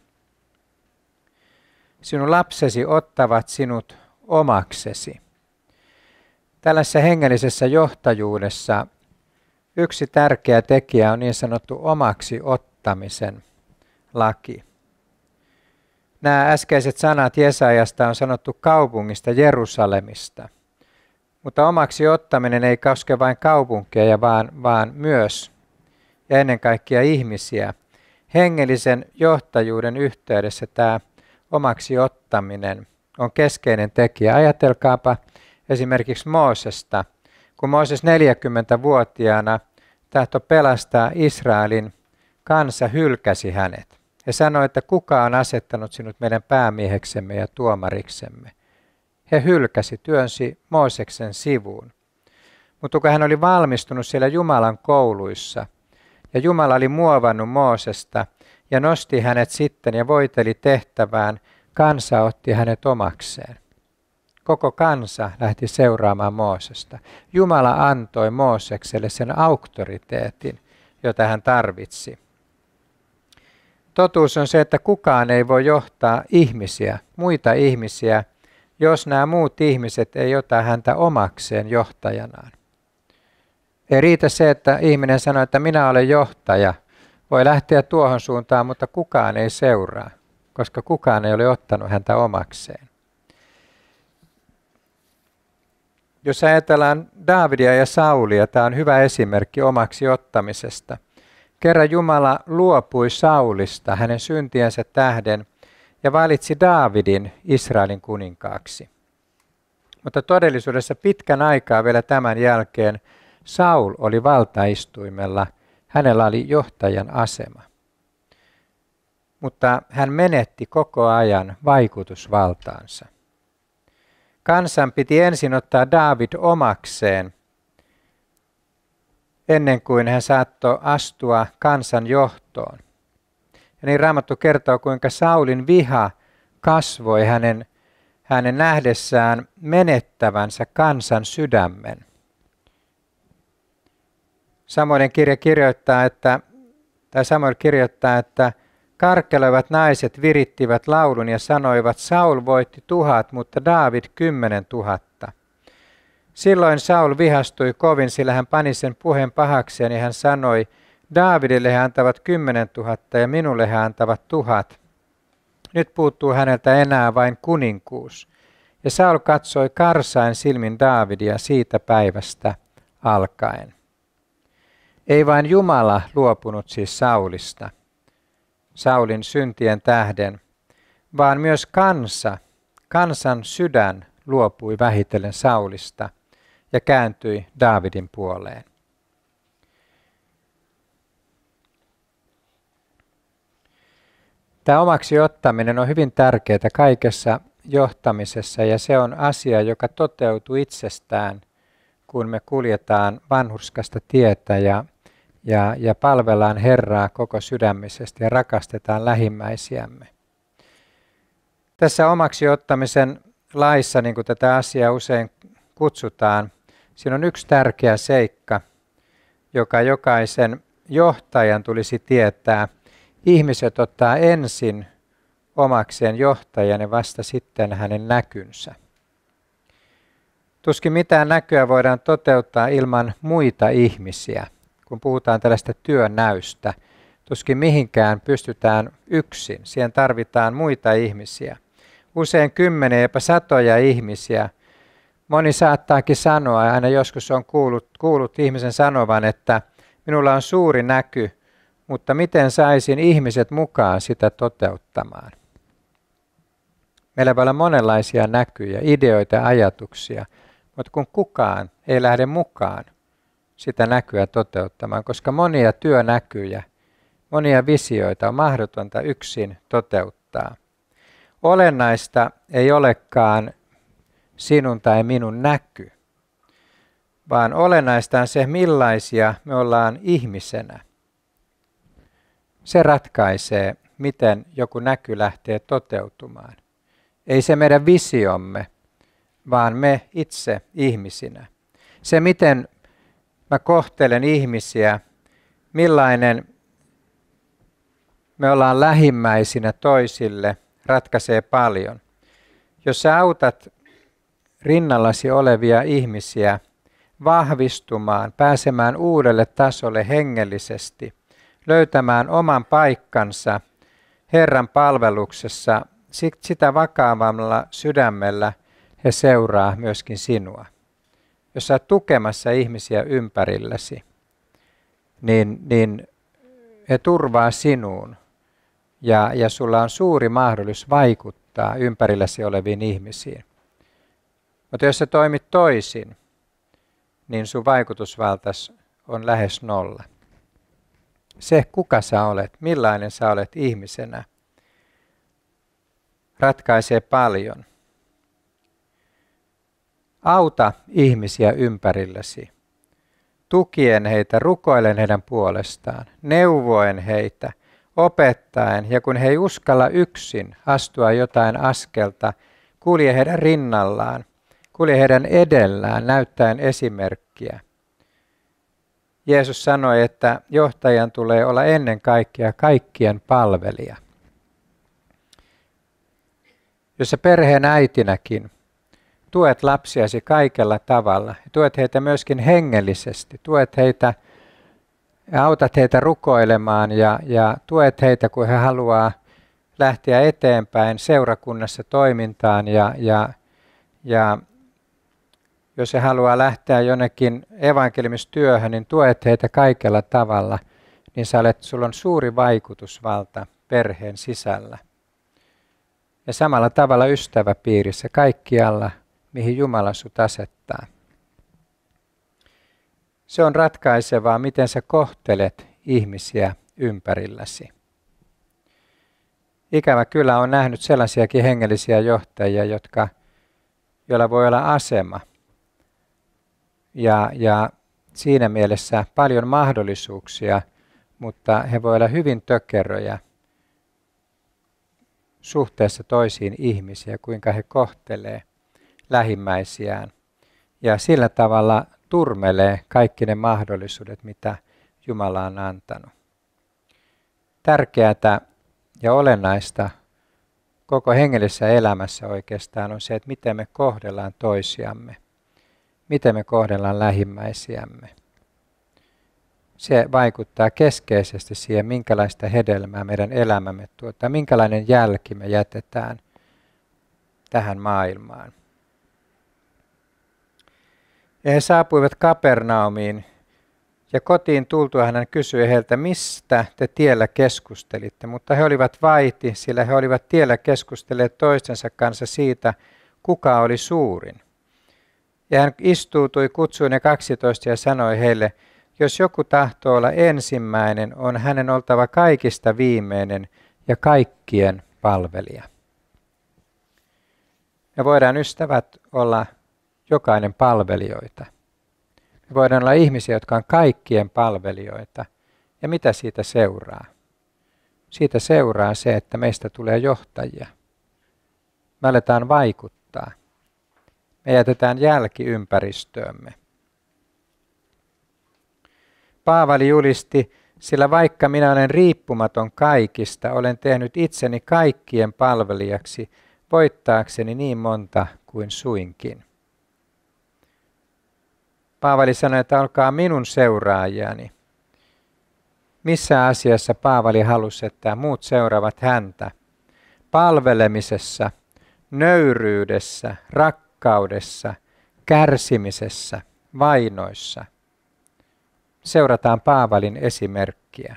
Sinun lapsesi ottavat sinut omaksesi. Tällaisessa hengellisessä johtajuudessa yksi tärkeä tekijä on niin sanottu omaksi ottamisen laki. Nämä äskeiset sanat Jesajasta on sanottu kaupungista Jerusalemista. Mutta omaksi ottaminen ei koske vain kaupunkeja, vaan myös ja ennen kaikkea ihmisiä. Hengellisen johtajuuden yhteydessä tämä omaksi ottaminen on keskeinen tekijä. Ajatelkaapa esimerkiksi Moosesta. Kun Mooses 40-vuotiaana tahtoi pelastaa Israelin, kansa hylkäsi hänet ja sanoi, että kuka on asettanut sinut meidän päämieheksemme ja tuomariksemme. He hylkäsi, työnsi Mooseksen sivuun. Mutta kun hän oli valmistunut siellä Jumalan kouluissa ja Jumala oli muovannut Moosesta ja nosti hänet sitten ja voiteli tehtävään, kansa otti hänet omakseen. Koko kansa lähti seuraamaan Moosesta. Jumala antoi Moosekselle sen auktoriteetin, jota hän tarvitsi. Totuus on se, että kukaan ei voi johtaa ihmisiä, muita ihmisiä, jos nämä muut ihmiset ei ota häntä omakseen johtajanaan. Ei riitä se, että ihminen sanoo, että minä olen johtaja. Voi lähteä tuohon suuntaan, mutta kukaan ei seuraa, koska kukaan ei ole ottanut häntä omakseen. Jos ajatellaan Daavidia ja Saulia, tämä on hyvä esimerkki omaksi ottamisesta. Kerran Jumala luopui Saulista hänen syntiensä tähden ja valitsi Daavidin Israelin kuninkaaksi. Mutta todellisuudessa pitkän aikaa vielä tämän jälkeen Saul oli valtaistuimella, hänellä oli johtajan asema. Mutta hän menetti koko ajan vaikutusvaltaansa. Kansan piti ensin ottaa Daavid omakseen, ennen kuin hän saattoi astua kansan johtoon. Ja niin Raamattu kertoo, kuinka Saulin viha kasvoi hänen nähdessään menettävänsä kansan sydämen. Samuel kirjoittaa, että karkelevat naiset virittivät laulun ja sanoivat, Saul voitti 1000, mutta Daavid 10 000. Silloin Saul vihastui kovin, sillä hän pani sen puheen pahakseen ja hän sanoi, Daavidille he antavat 10 000 ja minulle he antavat 1000. Nyt puuttuu häneltä enää vain kuninkuus. Ja Saul katsoi karsain silmin Daavidia siitä päivästä alkaen. Ei vain Jumala luopunut siis Saulista, Saulin syntien tähden, vaan myös kansan sydän luopui vähitellen Saulista ja kääntyi Daavidin puoleen. Tämä omaksi ottaminen on hyvin tärkeää kaikessa johtamisessa ja se on asia, joka toteutuu itsestään, kun me kuljetaan vanhurskasta tietä ja palvellaan Herraa koko sydämisesti ja rakastetaan lähimmäisiämme. Tässä omaksi ottamisen laissa, niin kuin tätä asiaa usein kutsutaan, siinä on yksi tärkeä seikka, joka jokaisen johtajan tulisi tietää. Ihmiset ottaa ensin omakseen johtajan ja vasta sitten hänen näkynsä. Tuskin mitään näkyä voidaan toteuttaa ilman muita ihmisiä. Kun puhutaan tällaista työnäystä, tuskin mihinkään pystytään yksin. Siihen tarvitaan muita ihmisiä. Usein 10, jopa 100 ihmisiä. Moni saattaakin sanoa, ja aina joskus on kuullut ihmisen sanovan, että minulla on suuri näky, mutta miten saisin ihmiset mukaan sitä toteuttamaan? Meillä voi olla monenlaisia näkyjä, ideoita ja ajatuksia, mutta kun kukaan ei lähde mukaan sitä näkyä toteuttamaan, koska monia työnäkyjä, monia visioita on mahdotonta yksin toteuttaa. Olennaista ei olekaan sinun tai minun näky, vaan olennaista on se, millaisia me ollaan ihmisenä. Se ratkaisee miten joku näky lähtee toteutumaan. Ei se meidän visiomme, vaan me itse ihmisinä. Se, miten mä kohtelen ihmisiä, millainen me ollaan lähimmäisinä toisille, ratkaisee paljon. Jos sä autat rinnallasi olevia ihmisiä vahvistumaan, pääsemään uudelle tasolle hengellisesti, löytämään oman paikkansa Herran palveluksessa, sitä vakavammalla sydämellä he seuraa myöskin sinua. Jos sä oot tukemassa ihmisiä ympärilläsi, niin he turvaa sinuun ja sulla on suuri mahdollisuus vaikuttaa ympärilläsi oleviin ihmisiin. Mutta jos sä toimit toisin, niin sun vaikutusvaltas on lähes nolla. Se, kuka sä olet, millainen sä olet ihmisenä, ratkaisee paljon. Auta ihmisiä ympärilläsi, tukien heitä, rukoilen heidän puolestaan, neuvoen heitä, opettaen, ja kun he ei uskalla yksin astua jotain askelta, kulje heidän rinnallaan, kulje heidän edellään, näyttäen esimerkkiä. Jeesus sanoi, että johtajan tulee olla ennen kaikkea kaikkien palvelija. Jos sä perheen äitinäkin tuet lapsiasi kaikella tavalla, tuet heitä myöskin hengellisesti, tuet heitä ja autat heitä rukoilemaan ja tuet heitä, kun he haluaa lähteä eteenpäin seurakunnassa toimintaan ja jos he haluaa lähteä jonnekin evankeliumistyöhön, niin tuet heitä kaikella tavalla, niin sulla on suuri vaikutusvalta perheen sisällä. Ja samalla tavalla ystäväpiirissä kaikkialla, mihin Jumala sut asettaa. Se on ratkaisevaa, miten sä kohtelet ihmisiä ympärilläsi. Ikävä kyllä on nähnyt sellaisiakin hengellisiä johtajia, joilla voi olla asema. Ja siinä mielessä paljon mahdollisuuksia, mutta he voi olla hyvin tökeröjä suhteessa toisiin ihmisiä, kuinka he kohtelee lähimmäisiään. Ja sillä tavalla turmelee kaikki ne mahdollisuudet, mitä Jumala on antanut. Tärkeää ja olennaista koko hengellisessä elämässä oikeastaan on se, että miten me kohdellaan toisiamme. Miten me kohdellaan lähimmäisiämme. Se vaikuttaa keskeisesti siihen, minkälaista hedelmää meidän elämämme tuottaa, minkälainen jälki me jätetään tähän maailmaan. Ja he saapuivat Kapernaumiin, ja kotiin tultua hän kysyi heiltä, mistä te tiellä keskustelitte. Mutta he olivat vaiti, sillä he olivat tiellä keskustelleet toistensa kanssa siitä, kuka oli suurin. Ja hän istuutui, kutsui ne 12 ja sanoi heille, jos joku tahtoo olla ensimmäinen, on hänen oltava kaikista viimeinen ja kaikkien palvelija. Me voidaan, ystävät, olla jokainen palvelijoita. Me voidaan olla ihmisiä, jotka on kaikkien palvelijoita. Ja mitä siitä seuraa? Siitä seuraa se, että meistä tulee johtajia. Me aletaan vaikuttaa. Me jätetään jälki ympäristöömme. Paavali julisti, sillä vaikka minä olen riippumaton kaikista, olen tehnyt itseni kaikkien palvelijaksi, voittaakseni niin monta kuin suinkin. Paavali sanoi, että olkaa minun seuraajiani. Missä asiassa Paavali halusi, että muut seuraavat häntä? Palvelemisessa, nöyryydessä, rakkaudessa, kärsimisessä, vainoissa. Seurataan Paavalin esimerkkiä.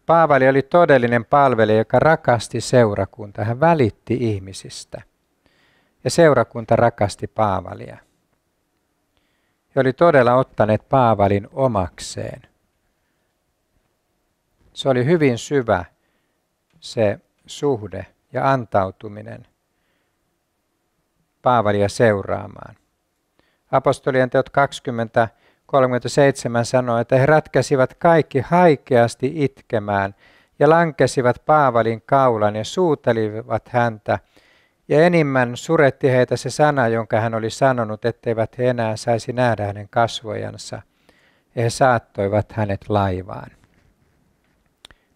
Paavali oli todellinen palvelija, joka rakasti seurakuntaa. Hän välitti ihmisistä. Ja seurakunta rakasti Paavalia. He oli todella ottaneet Paavalin omakseen. Se oli hyvin syvä se suhde ja antautuminen Paavalia seuraamaan. Apostolien teot 20:37 sanoo, että he ratkaisivat kaikki haikeasti itkemään ja lankesivat Paavalin kaulan ja suutelivat häntä. Ja enimmän suretti heitä se sana, jonka hän oli sanonut, etteivät he enää saisi nähdä hänen kasvojansa. Ja he saattoivat hänet laivaan.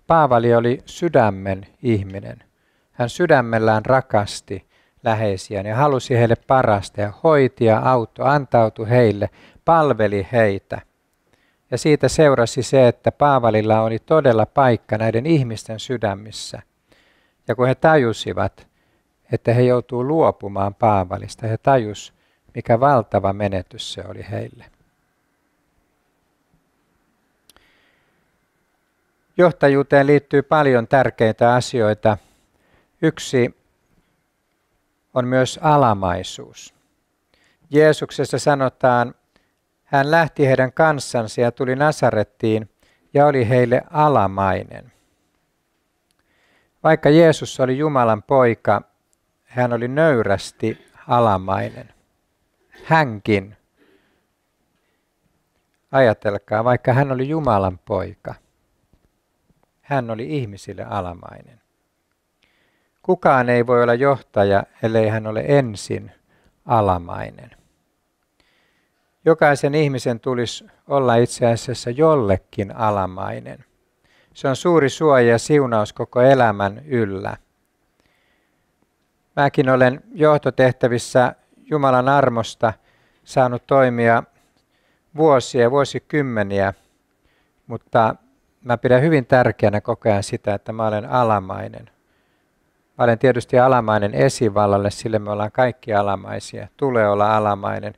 Paavali oli sydämen ihminen. Hän sydämellään rakasti läheisiään ja halusi heille parasta ja hoiti ja auttoi, antautui heille, palveli heitä. Ja siitä seurasi se, että Paavalilla oli todella paikka näiden ihmisten sydämissä. Ja kun he tajusivat, että he joutuu luopumaan Paavalista, he tajus, mikä valtava menetys se oli heille. Johtajuuteen liittyy paljon tärkeitä asioita. Yksi on myös alamaisuus. Jeesuksessa sanotaan, hän lähti heidän kanssansa ja tuli Nasarettiin ja oli heille alamainen. Vaikka Jeesus oli Jumalan poika, hän oli nöyrästi alamainen. Hänkin. Ajatelkaa, vaikka hän oli Jumalan poika, hän oli ihmisille alamainen. Kukaan ei voi olla johtaja, ellei hän ole ensin alamainen. Jokaisen ihmisen tulisi olla itse asiassa jollekin alamainen. Se on suuri suoja ja siunaus koko elämän yllä. Mäkin olen johtotehtävissä Jumalan armosta saanut toimia vuosia ja vuosikymmeniä, mutta mä pidän hyvin tärkeänä koko ajan sitä, että mä olen alamainen. Mä olen tietysti alamainen esivallalle, sillä me ollaan kaikki alamaisia, tulee olla alamainen,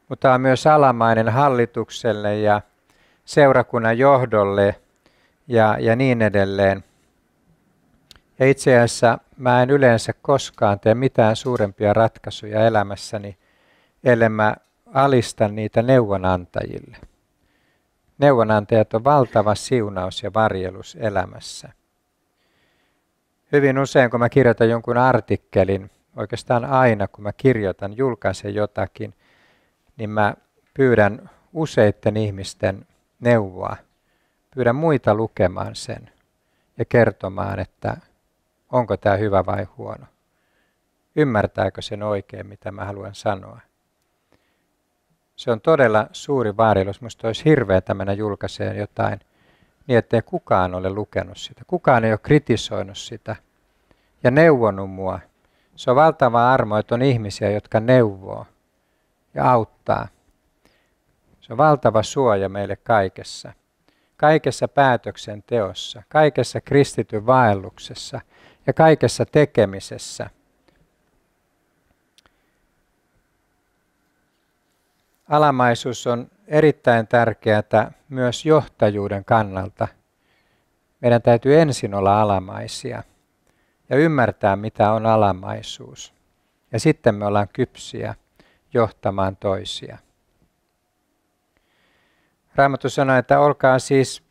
mutta on myös alamainen hallitukselle ja seurakunnan johdolle ja niin edelleen. Ja itse asiassa mä en yleensä koskaan tee mitään suurempia ratkaisuja elämässäni, ellei mä alistan niitä neuvonantajille. Neuvonantajat on valtava siunaus ja varjelus elämässä. Hyvin usein, kun mä kirjoitan jonkun artikkelin, oikeastaan aina kun mä kirjoitan, julkaisen jotakin, niin mä pyydän useiden ihmisten neuvoa. Pyydän muita lukemaan sen ja kertomaan, että onko tämä hyvä vai huono. Ymmärtääkö sen oikein, mitä mä haluan sanoa. Se on todella suuri varjelus. Musta olisi hirveätä mennä julkaiseen jotain niin, ettei kukaan ole lukenut sitä. Kukaan ei ole kritisoinut sitä ja neuvonut mua. Se on valtava armo, että on ihmisiä, jotka neuvoo ja auttaa. Se on valtava suoja meille kaikessa. Kaikessa päätöksenteossa, kaikessa kristityn vaelluksessa ja kaikessa tekemisessä. Alamaisuus on erittäin tärkeää myös johtajuuden kannalta. Meidän täytyy ensin olla alamaisia ja ymmärtää, mitä on alamaisuus. Ja sitten me ollaan kypsiä johtamaan toisia. Raamattu sanoo, että olkaa siis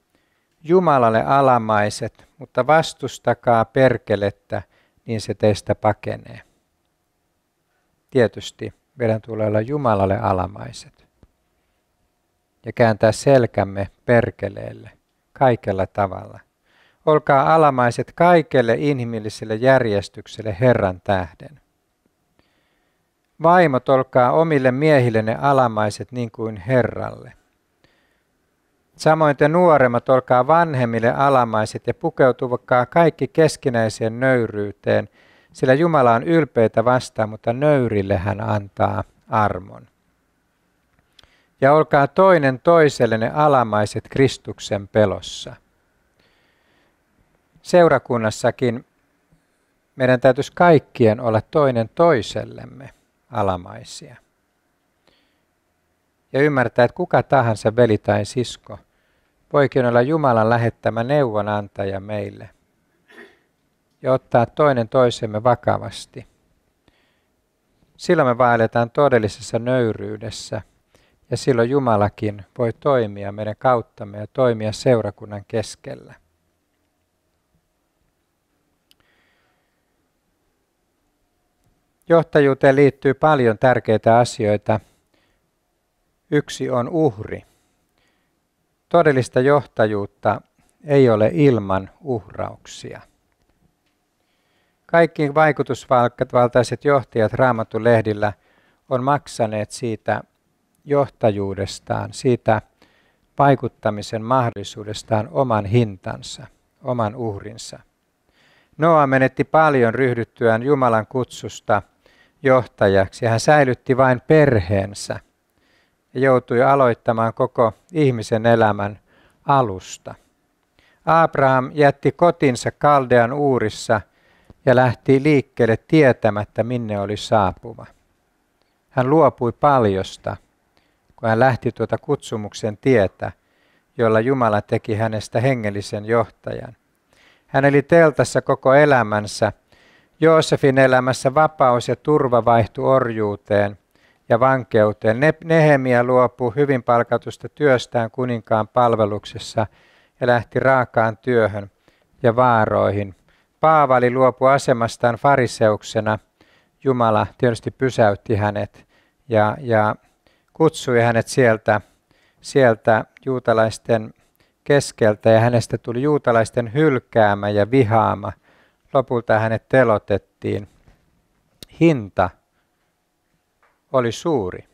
Jumalalle alamaiset, mutta vastustakaa perkelettä, niin se teistä pakenee. Tietysti meidän tulee olla Jumalalle alamaiset ja kääntää selkämme perkeleelle kaikella tavalla. Olkaa alamaiset kaikelle inhimilliselle järjestykselle Herran tähden. Vaimot, olkaa omille miehillenne alamaiset niin kuin Herralle. Samoin te nuoremmat, olkaa vanhemmille alamaiset ja pukeutuvakaa kaikki keskinäiseen nöyryyteen, sillä Jumala on ylpeitä vastaan, mutta nöyrille hän antaa armon. Ja olkaa toinen toisellenne alamaiset Kristuksen pelossa. Seurakunnassakin meidän täytyisi kaikkien olla toinen toisellemme alamaisia. Ja ymmärtää, että kuka tahansa veli tai sisko voikin olla Jumalan lähettämä neuvonantaja meille ja ottaa toinen toisemme vakavasti. Silloin me vaelletaan todellisessa nöyryydessä ja silloin Jumalakin voi toimia meidän kauttamme ja toimia seurakunnan keskellä. Johtajuuteen liittyy paljon tärkeitä asioita. Yksi on uhri. Todellista johtajuutta ei ole ilman uhrauksia. Kaikki vaikutusvaltaiset johtajat Raamatun lehdillä on maksaneet siitä johtajuudestaan, siitä vaikuttamisen mahdollisuudestaan oman hintansa, oman uhrinsa. Noa menetti paljon ryhdyttyään Jumalan kutsusta johtajaksi. Hän säilytti vain perheensä ja joutui aloittamaan koko ihmisen elämän alusta. Abraham jätti kotinsa Kaldean Uurissa ja lähti liikkeelle tietämättä, minne oli saapuva. Hän luopui paljosta, kun hän lähti tuota kutsumuksen tietä, jolla Jumala teki hänestä hengellisen johtajan. Hän eli teltassa koko elämänsä. Joosefin elämässä vapaus ja turva vaihtui orjuuteen ja vankeuteen. Nehemia luopui hyvin palkatusta työstään kuninkaan palveluksessa ja lähti raakaan työhön ja vaaroihin. Paavali luopui asemastaan fariseuksena. Jumala tietysti pysäytti hänet ja kutsui hänet sieltä juutalaisten keskeltä ja hänestä tuli juutalaisten hylkäämä ja vihaama. Lopulta hänet telotettiin. Hinta oli suuri.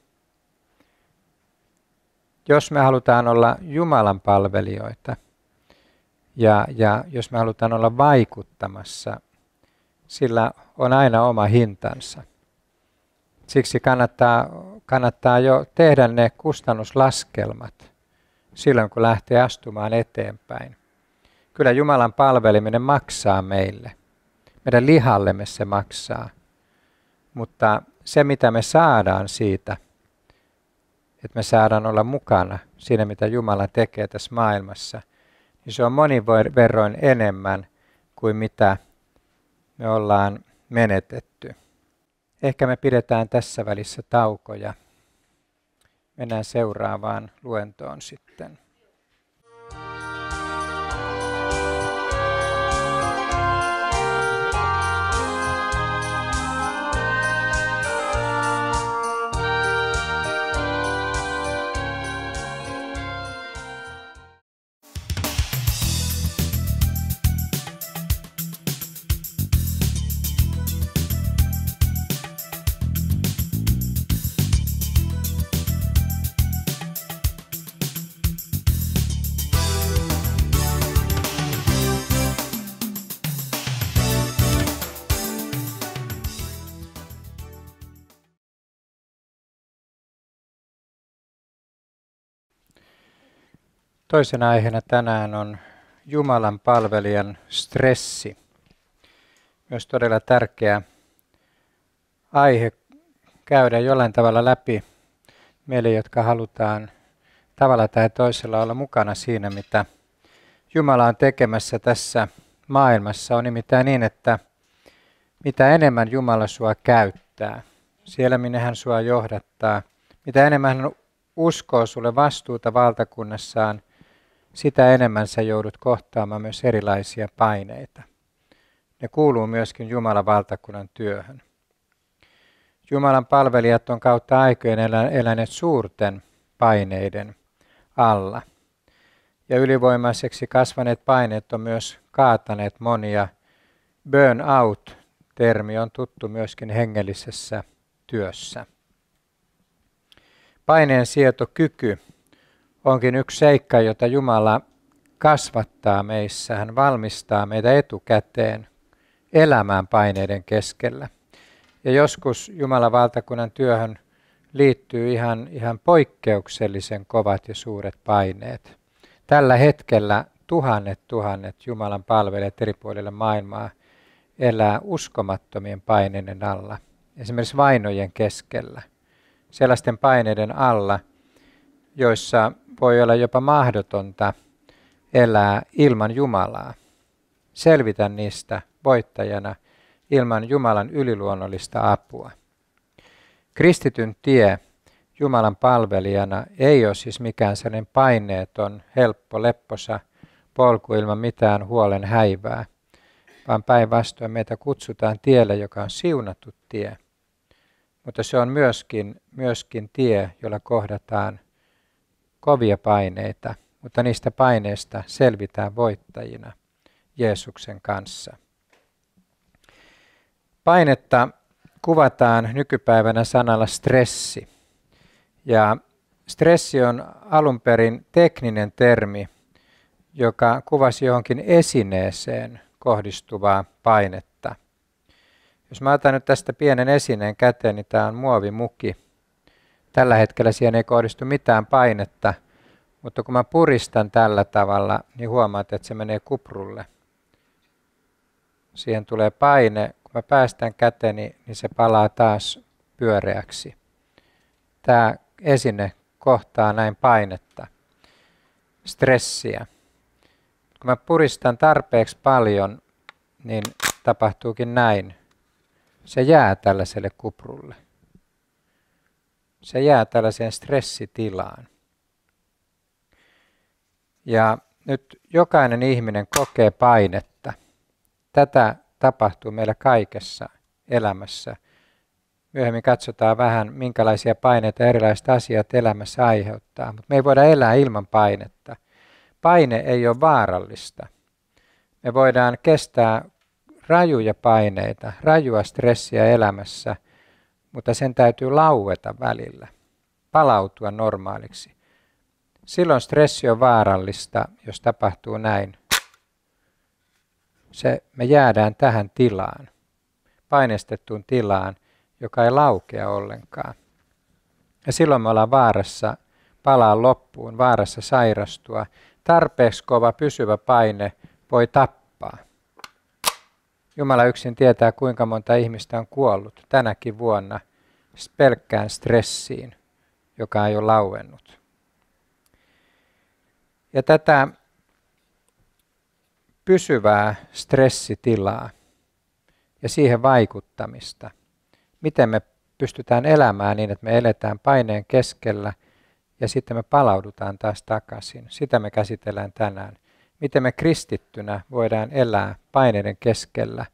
Jos me halutaan olla Jumalan palvelijoita ja jos me halutaan olla vaikuttamassa, sillä on aina oma hintansa. Siksi kannattaa jo tehdä ne kustannuslaskelmat silloin, kun lähtee astumaan eteenpäin. Kyllä Jumalan palveleminen maksaa meille. Meidän lihallemme se maksaa. Mutta se, mitä me saadaan siitä, että me saadaan olla mukana siinä, mitä Jumala tekee tässä maailmassa, niin se on monin verroin enemmän kuin mitä me ollaan menetetty. Ehkä me pidetään tässä välissä taukoja. Mennään seuraavaan luentoon sitten. Toisena aiheena tänään on Jumalan palvelijan stressi. Myös todella tärkeä aihe käydä jollain tavalla läpi meille, jotka halutaan tavalla tai toisella olla mukana siinä, mitä Jumala on tekemässä tässä maailmassa. On nimittäin niin, että mitä enemmän Jumala sua käyttää, siellä minne hän sua johdattaa, mitä enemmän hän uskoo sulle vastuuta valtakunnassaan, sitä enemmän sä joudut kohtaamaan myös erilaisia paineita. Ne kuuluu myöskin Jumalan valtakunnan työhön. Jumalan palvelijat on kautta aikojen eläneet suurten paineiden alla. Ja ylivoimaiseksi kasvaneet paineet on myös kaataneet monia. Burnout-termi on tuttu myöskin hengellisessä työssä. Paineen sietokyky onkin yksi seikka, jota Jumala kasvattaa meissä. Hän valmistaa meitä etukäteen elämään paineiden keskellä. Ja joskus Jumalan valtakunnan työhön liittyy ihan poikkeuksellisen kovat ja suuret paineet. Tällä hetkellä tuhannet Jumalan palvelijat eri puolilla maailmaa elää uskomattomien paineiden alla. Esimerkiksi vainojen keskellä. Sellaisten paineiden alla, joissa voi olla jopa mahdotonta elää ilman Jumalaa. Selvitä niistä voittajana ilman Jumalan yliluonnollista apua. Kristityn tie Jumalan palvelijana ei ole siis mikään sellainen paineeton, helppo, lepposa polku ilman mitään huolen häivää, vaan päinvastoin meitä kutsutaan tielle, joka on siunattu tie. Mutta se on myöskin tie, jolla kohdataan kovia paineita mutta niistä paineista selvitään voittajina Jeesuksen kanssa. Painetta kuvataan nykypäivänä sanalla stressi. Ja stressi on alun perin tekninen termi, joka kuvasi johonkin esineeseen kohdistuvaa painetta. Jos mä otan nyt tästä pienen esineen käteen, niin tämä on muovimuki. Tällä hetkellä siihen ei kohdistu mitään painetta, mutta kun mä puristan tällä tavalla, niin huomaat, että se menee kuprulle. Siihen tulee paine. Kun mä päästän käteni, niin se palaa taas pyöreäksi. Tämä esine kohtaa näin painetta, stressiä. Kun mä puristan tarpeeksi paljon, niin tapahtuukin näin. Se jää tällaiselle kuprulle. Se jää tällaiseen stressitilaan. Ja nyt jokainen ihminen kokee painetta. Tätä tapahtuu meillä kaikessa elämässä. Myöhemmin katsotaan vähän, minkälaisia paineita erilaiset asiat elämässä aiheuttaa. Mutta me ei voida elää ilman painetta. Paine ei ole vaarallista. Me voidaan kestää rajuja paineita, rajua stressiä elämässä, mutta sen täytyy laueta välillä, palautua normaaliksi. Silloin stressi on vaarallista, jos tapahtuu näin. Me jäädään tähän tilaan, painestettuun tilaan, joka ei laukea ollenkaan. Ja silloin me ollaan vaarassa palaa loppuun, vaarassa sairastua. Tarpeeksi kova pysyvä paine voi tappaa. Jumala yksin tietää, kuinka monta ihmistä on kuollut tänäkin vuonna pelkkään stressiin, joka ei ole lauennut. Ja tätä pysyvää stressitilaa ja siihen vaikuttamista, miten me pystytään elämään niin, että me eletään paineen keskellä ja sitten me palaudutaan taas takaisin. Sitä me käsitellään tänään. Miten me kristittynä voidaan elää paineiden keskellä,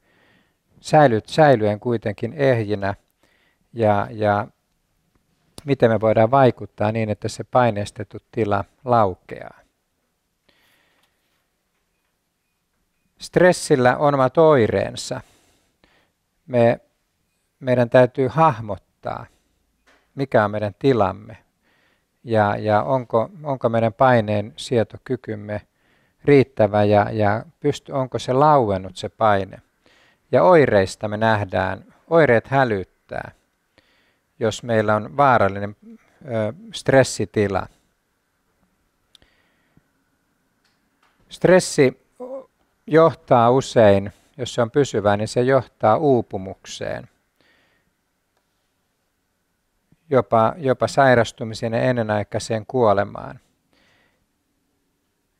säilyen kuitenkin ehjinä ja miten me voidaan vaikuttaa niin, että se paineistettu tila laukeaa. Stressillä on omat oireensa. Meidän täytyy hahmottaa, mikä on meidän tilamme ja onko meidän paineen sietokykymme riittävä ja onko se lauennut se paine. Ja oireista me nähdään, oireet hälyttää, jos meillä on vaarallinen stressitila. Stressi johtaa usein, jos se on pysyvää, niin se johtaa uupumukseen. Jopa sairastumiseen ja ennenaikaiseen kuolemaan.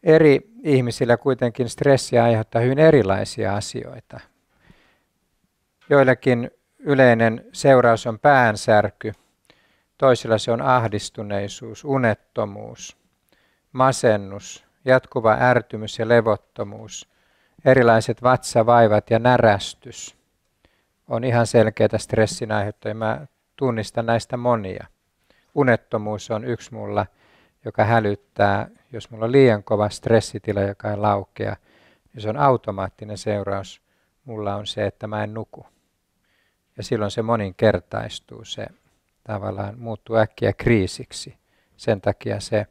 Eri ihmisillä kuitenkin stressi aiheuttaa hyvin erilaisia asioita. Joillakin yleinen seuraus on päänsärky, toisilla se on ahdistuneisuus, unettomuus, masennus, jatkuva ärtymys ja levottomuus, erilaiset vatsavaivat ja närästys on ihan selkeitä stressin aiheuttajia. Mä tunnistan näistä monia. Unettomuus on yksi mulla, joka hälyttää, jos mulla on liian kova stressitila, joka ei laukea, niin se on automaattinen seuraus. Mulla on se, että mä en nuku. Ja silloin se moninkertaistuu, se tavallaan muuttuu äkkiä kriisiksi. Sen takia se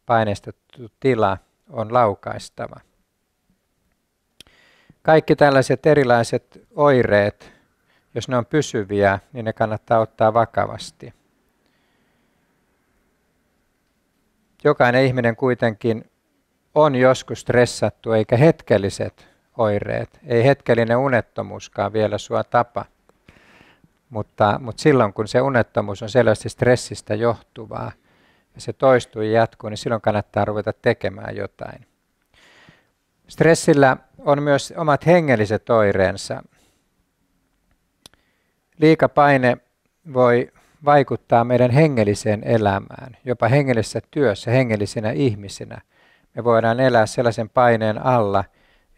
paineistettu tila on laukaistava. Kaikki tällaiset erilaiset oireet, jos ne on pysyviä, niin ne kannattaa ottaa vakavasti. Jokainen ihminen kuitenkin on joskus stressattu, eikä hetkelliset oireet, ei hetkellinen unettomuuskaan vielä sua tapa. Mutta silloin, kun se unettomuus on selvästi stressistä johtuvaa ja se toistuu ja jatkuu, niin silloin kannattaa ruveta tekemään jotain. Stressillä on myös omat hengelliset oireensa. Liikapaine voi vaikuttaa meidän hengelliseen elämään, jopa hengellisessä työssä, hengellisinä ihmisinä. Me voidaan elää sellaisen paineen alla,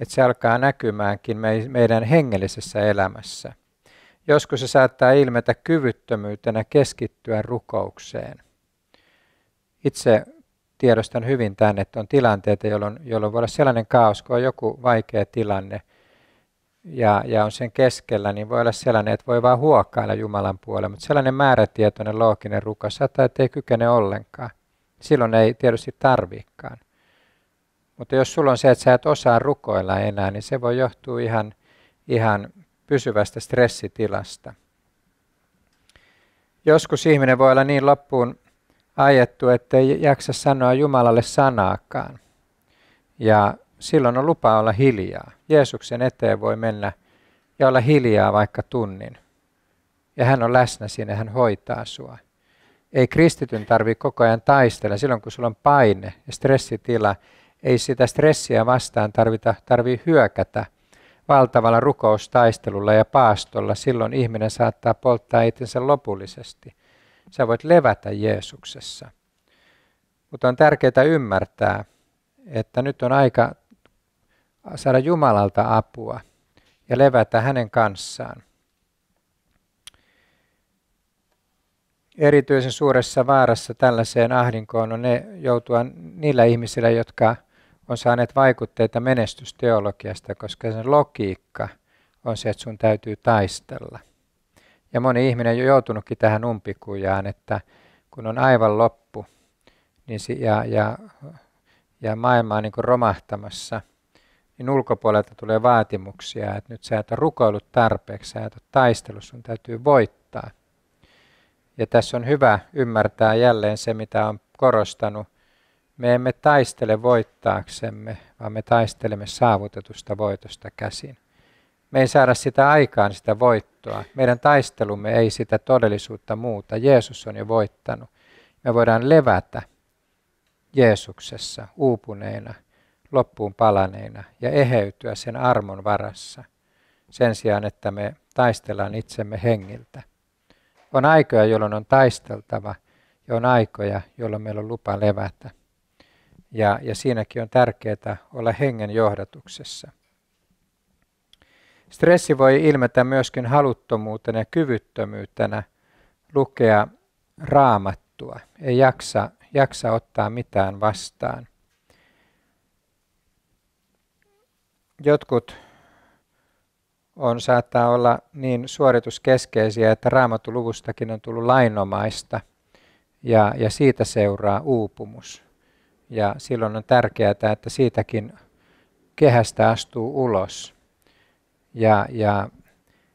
että se alkaa näkymäänkin meidän hengellisessä elämässä. Joskus se saattaa ilmetä kyvyttömyytenä keskittyä rukoukseen. Itse tiedostan hyvin tämän, että on tilanteita, jolloin voi olla sellainen kaos, kun on joku vaikea tilanne ja on sen keskellä, niin voi olla sellainen, että voi vaan huokailla Jumalan puolella, mutta sellainen määrätietoinen looginen rukous saattaa, että ei kykene ollenkaan. Silloin ei tietysti tarviikaan. Mutta jos sulla on se, että sä et osaa rukoilla enää, niin se voi johtua ihan pysyvästä stressitilasta. Joskus ihminen voi olla niin loppuun ajettu, ettei jaksa sanoa Jumalalle sanaakaan. Ja silloin on lupa olla hiljaa. Jeesuksen eteen voi mennä ja olla hiljaa vaikka tunnin. Ja hän on läsnä siinä, hän hoitaa sua. Ei kristityn tarvitse koko ajan taistella. Silloin kun sulla on paine ja stressitila, ei sitä stressiä vastaan tarvitse hyökätä valtavalla rukoustaistelulla ja paastolla. Silloin ihminen saattaa polttaa itsensä lopullisesti. Sä voit levätä Jeesuksessa. Mutta on tärkeää ymmärtää, että nyt on aika saada Jumalalta apua ja levätä hänen kanssaan. Erityisen suuressa vaarassa tällaiseen ahdinkoon on joutua niillä ihmisillä, jotka on saaneet vaikutteita menestysteologiasta, koska sen logiikka on se, että sun täytyy taistella. Ja moni ihminen on jo joutunutkin tähän umpikujaan, että kun on aivan loppu niin ja maailma on niin kuin romahtamassa, niin ulkopuolelta tulee vaatimuksia, että nyt sä et ole rukoillut tarpeeksi, sä et ole taistellut, sun täytyy voittaa. Ja tässä on hyvä ymmärtää jälleen se, mitä on korostanut. Me emme taistele voittaaksemme, vaan me taistelemme saavutetusta voitosta käsin. Me ei saada sitä aikaan, sitä voittoa. Meidän taistelumme ei sitä todellisuutta muuta. Jeesus on jo voittanut. Me voidaan levätä Jeesuksessa uupuneina, loppuun palaneina ja eheytyä sen armon varassa sen sijaan, että me taistellaan itsemme hengiltä. On aikoja, jolloin on taisteltava ja on aikoja, jolloin meillä on lupa levätä. Ja siinäkin on tärkeää olla hengen johdatuksessa. Stressi voi ilmetä myöskin haluttomuutena ja kyvyttömyytenä lukea Raamattua. Ei jaksa ottaa mitään vastaan. Jotkut saattaa olla niin suorituskeskeisiä, että Raamatuluvustakin on tullut lainomaista ja siitä seuraa uupumus. Ja silloin on tärkeää, että siitäkin kehästä astuu ulos ja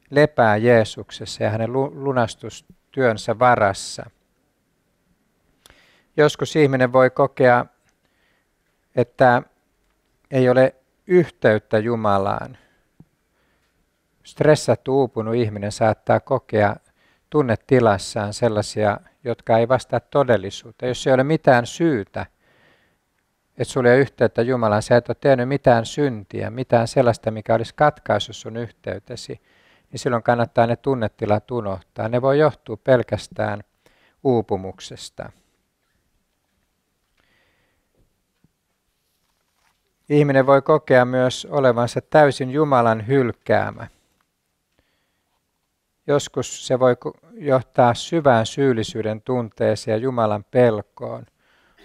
lepää Jeesuksessa ja hänen lunastustyönsä varassa. Joskus ihminen voi kokea, että ei ole yhteyttä Jumalaan. Stressattu, uupunut ihminen saattaa kokea tunnetilassaan sellaisia, jotka ei vastaa todellisuutta. Jos ei ole mitään syytä, että sulla ei ole yhteyttä Jumalaan, sä et ole tehnyt mitään syntiä, mitään sellaista, mikä olisi katkaissut sun yhteytesi, niin silloin kannattaa ne tunnetilat unohtaa. Ne voi johtua pelkästään uupumuksesta. Ihminen voi kokea myös olevansa täysin Jumalan hylkäämä. Joskus se voi johtaa syvään syyllisyyden tunteeseen ja Jumalan pelkoon.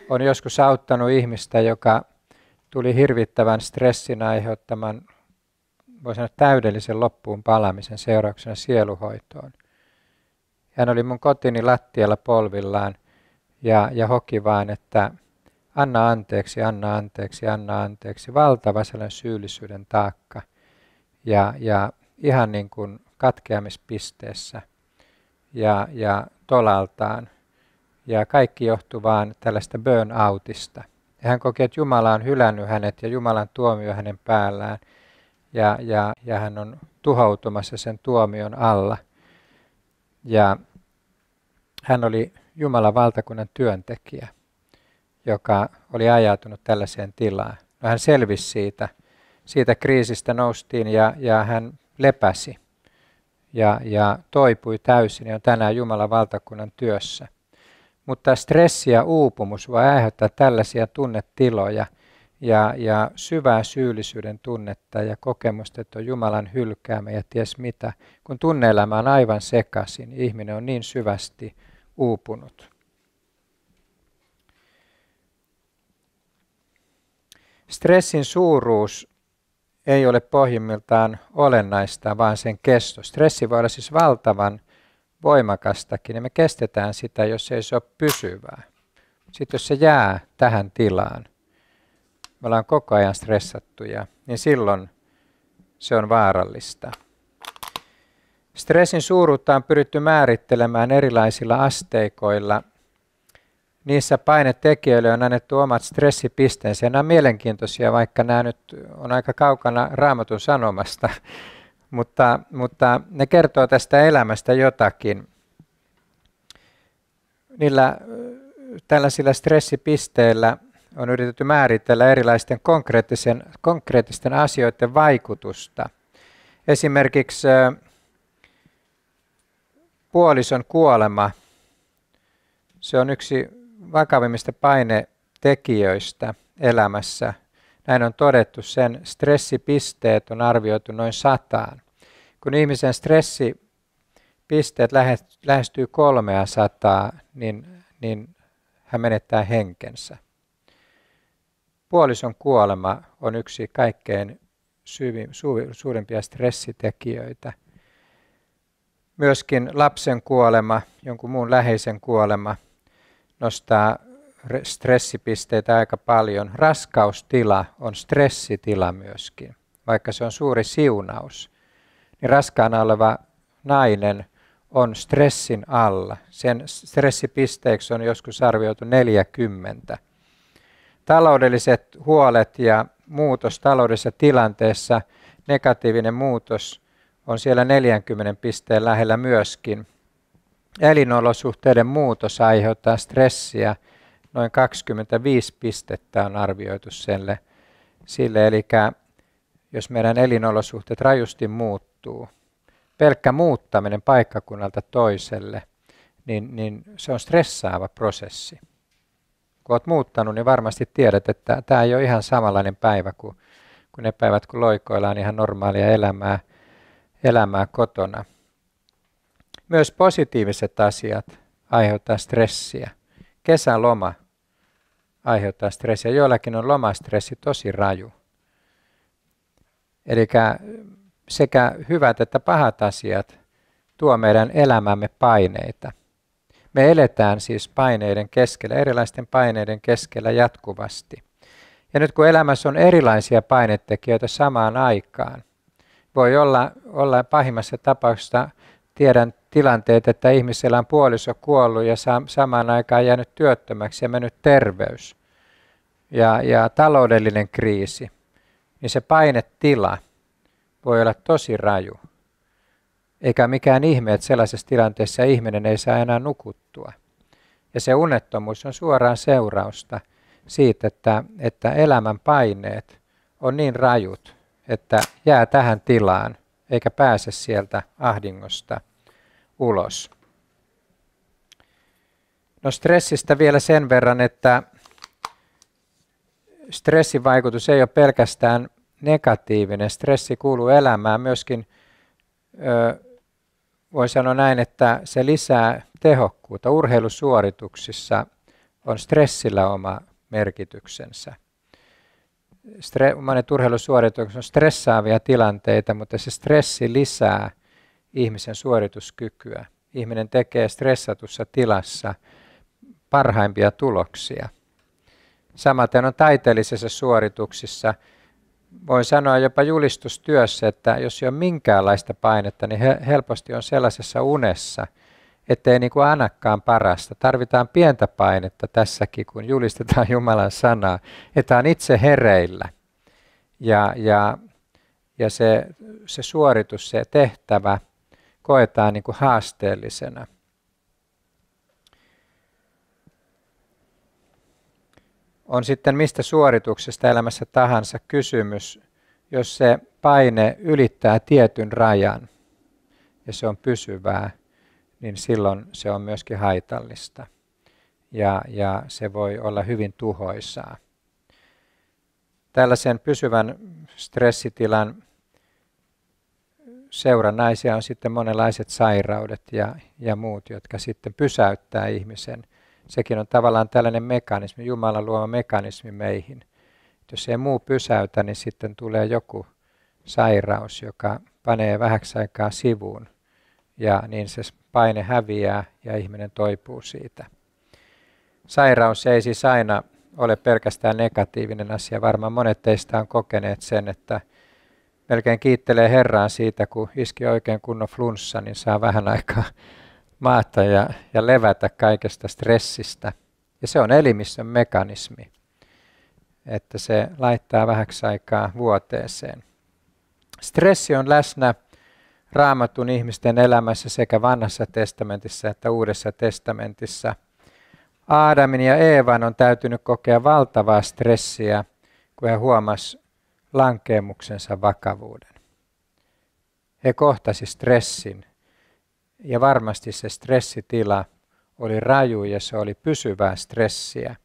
On joskus auttanut ihmistä, joka tuli hirvittävän stressin aiheuttaman, voi sanoa täydellisen loppuun palaamisen seurauksena sieluhoitoon. Hän oli mun kotini lattialla polvillaan ja hoki vaan, että anna anteeksi, anna anteeksi, anna anteeksi. Valtava sellainen syyllisyyden taakka ja ihan niin kuin katkeamispisteessä ja tolaltaan. Ja kaikki johtuu vaan tällaista burnoutista. Ja hän koki, että Jumala on hylännyt hänet ja Jumalan tuomio hänen päällään. Ja hän on tuhoutumassa sen tuomion alla. Ja hän oli Jumalan valtakunnan työntekijä, joka oli ajautunut tällaiseen tilaan. No, hän selvisi siitä kriisistä noustiin ja hän lepäsi ja toipui täysin ja on tänään Jumalan valtakunnan työssä. Mutta stressi ja uupumus voi aiheuttaa tällaisia tunnetiloja ja syvää syyllisyyden tunnetta ja kokemusta, että on Jumalan hylkäämä ja ties mitä. Kun tunne-elämä on aivan sekaisin, ihminen on niin syvästi uupunut. Stressin suuruus ei ole pohjimmiltaan olennaista, vaan sen kesto. Stressi voi olla siis valtavan voimakastakin, ja me kestetään sitä, jos ei se ole pysyvää. Sitten jos se jää tähän tilaan, me ollaan koko ajan stressattuja, niin silloin se on vaarallista. Stressin suuruutta on pyritty määrittelemään erilaisilla asteikoilla. Niissä painetekijöille on annettu omat stressipisteensä. Nämä on mielenkiintoisia, vaikka nämä nyt on aika kaukana Raamatun sanomasta, mutta ne kertoo tästä elämästä jotakin. Tällaisilla stressipisteillä on yritetty määritellä erilaisten konkreettisten asioiden vaikutusta. Esimerkiksi puolison kuolema, se on yksi vakavimmista painetekijöistä elämässä. Näin on todettu, sen stressipisteet on arvioitu noin 100. Kun ihmisen stressipisteet lähestyy 300, niin hän menettää henkensä. Puolison kuolema on yksi kaikkein suurimpia stressitekijöitä. Myöskin lapsen kuolema, jonkun muun läheisen kuolema nostaa stressipisteitä aika paljon. Raskaustila on stressitila myöskin, vaikka se on suuri siunaus. Niin raskaana oleva nainen on stressin alla. Sen stressipisteeksi on joskus arvioitu 40. Taloudelliset huolet ja muutos taloudellisessa tilanteessa, negatiivinen muutos on siellä 40 pisteen lähellä myöskin. Elinolosuhteiden muutos aiheuttaa stressiä. Noin 25 pistettä on arvioitu sille. Eli jos meidän elinolosuhteet rajusti muuttuu, pelkkä muuttaminen paikkakunnalta toiselle, niin se on stressaava prosessi. Kun olet muuttanut, niin varmasti tiedät, että tämä ei ole ihan samanlainen päivä kuin ne päivät, kun loikoillaan ihan normaalia elämää kotona. Myös positiiviset asiat aiheuttaa stressiä. Kesäloma aiheuttaa stressiä. Joillakin on lomastressi tosi raju. Eli sekä hyvät että pahat asiat tuo meidän elämämme paineita. Me eletään siis paineiden keskellä, erilaisten paineiden keskellä jatkuvasti. Ja nyt kun elämässä on erilaisia painetekijöitä samaan aikaan, voi olla pahimmassa tapauksessa, tiedän tilanteet, että ihmisellä on puoliso kuollut ja samaan aikaan jäänyt työttömäksi ja mennyt terveys ja taloudellinen kriisi, niin se painetila voi olla tosi raju. Eikä mikään ihme, että sellaisessa tilanteessa ihminen ei saa enää nukuttua. Ja se unettomuus on suoraan seurausta siitä, että elämän paineet on niin rajut, että jää tähän tilaan eikä pääse sieltä ahdingosta ulos. No stressistä vielä sen verran, että stressin vaikutus ei ole pelkästään negatiivinen. Stressi kuuluu elämään myöskin, voi sanoa näin, että se lisää tehokkuutta. Urheilusuorituksissa on stressillä oma merkityksensä. Monet urheilusuoritukset on stressaavia tilanteita, mutta se stressi lisää ihmisen suorituskykyä. Ihminen tekee stressatussa tilassa parhaimpia tuloksia. Samaten on taiteellisissa suorituksissa. Voin sanoa jopa julistustyössä, että jos ei ole minkäänlaista painetta, niin helposti on sellaisessa unessa, ettei niin kuin annakaan parasta. Tarvitaan pientä painetta tässäkin, kun julistetaan Jumalan sanaa, että on itse hereillä. Ja se suoritus, se tehtävä koetaan niin kuin haasteellisena. On sitten mistä suorituksesta elämässä tahansa kysymys, jos se paine ylittää tietyn rajan ja se on pysyvää, niin silloin se on myöskin haitallista ja se voi olla hyvin tuhoisaa. Tällaisen pysyvän stressitilan seurannaisia on sitten monenlaiset sairaudet ja muut, jotka sitten pysäyttää ihmisen. Sekin on tavallaan tällainen mekanismi, Jumalan luoma mekanismi meihin. Jos ei muu pysäytä, niin sitten tulee joku sairaus, joka panee vähäksi aikaa sivuun. Ja niin se paine häviää ja ihminen toipuu siitä. Sairaus ei siis aina ole pelkästään negatiivinen asia. Varmaan monet teistä on kokeneet sen, että melkein kiittelee Herraa siitä, kun iski oikein kunnon flunssa, niin saa vähän aikaa maata ja levätä kaikesta stressistä. Ja se on elimistön mekanismi, että se laittaa vähäksi aikaa vuoteeseen. Stressi on läsnä Raamatun ihmisten elämässä sekä Vanhassa testamentissa että Uudessa testamentissa. Aadamin ja Eevan on täytynyt kokea valtavaa stressiä, kun he huomasivat lankeemuksensa vakavuuden. He kohtasi stressin ja varmasti se stressitila oli raju ja se oli pysyvää stressiä.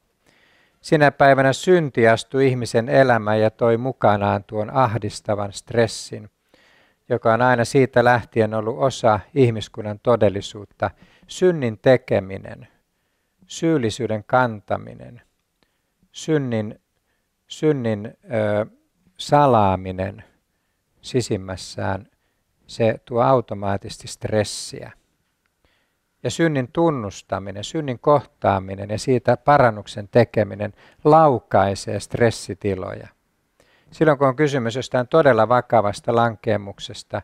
Sinä päivänä synti astui ihmisen elämään ja toi mukanaan tuon ahdistavan stressin, joka on aina siitä lähtien ollut osa ihmiskunnan todellisuutta. Synnin tekeminen, syyllisyyden kantaminen, synnin salaaminen sisimmässään, se tuo automaattisesti stressiä. Ja synnin tunnustaminen, synnin kohtaaminen ja siitä parannuksen tekeminen laukaisee stressitiloja. Silloin kun on kysymys jostain todella vakavasta lankeemuksesta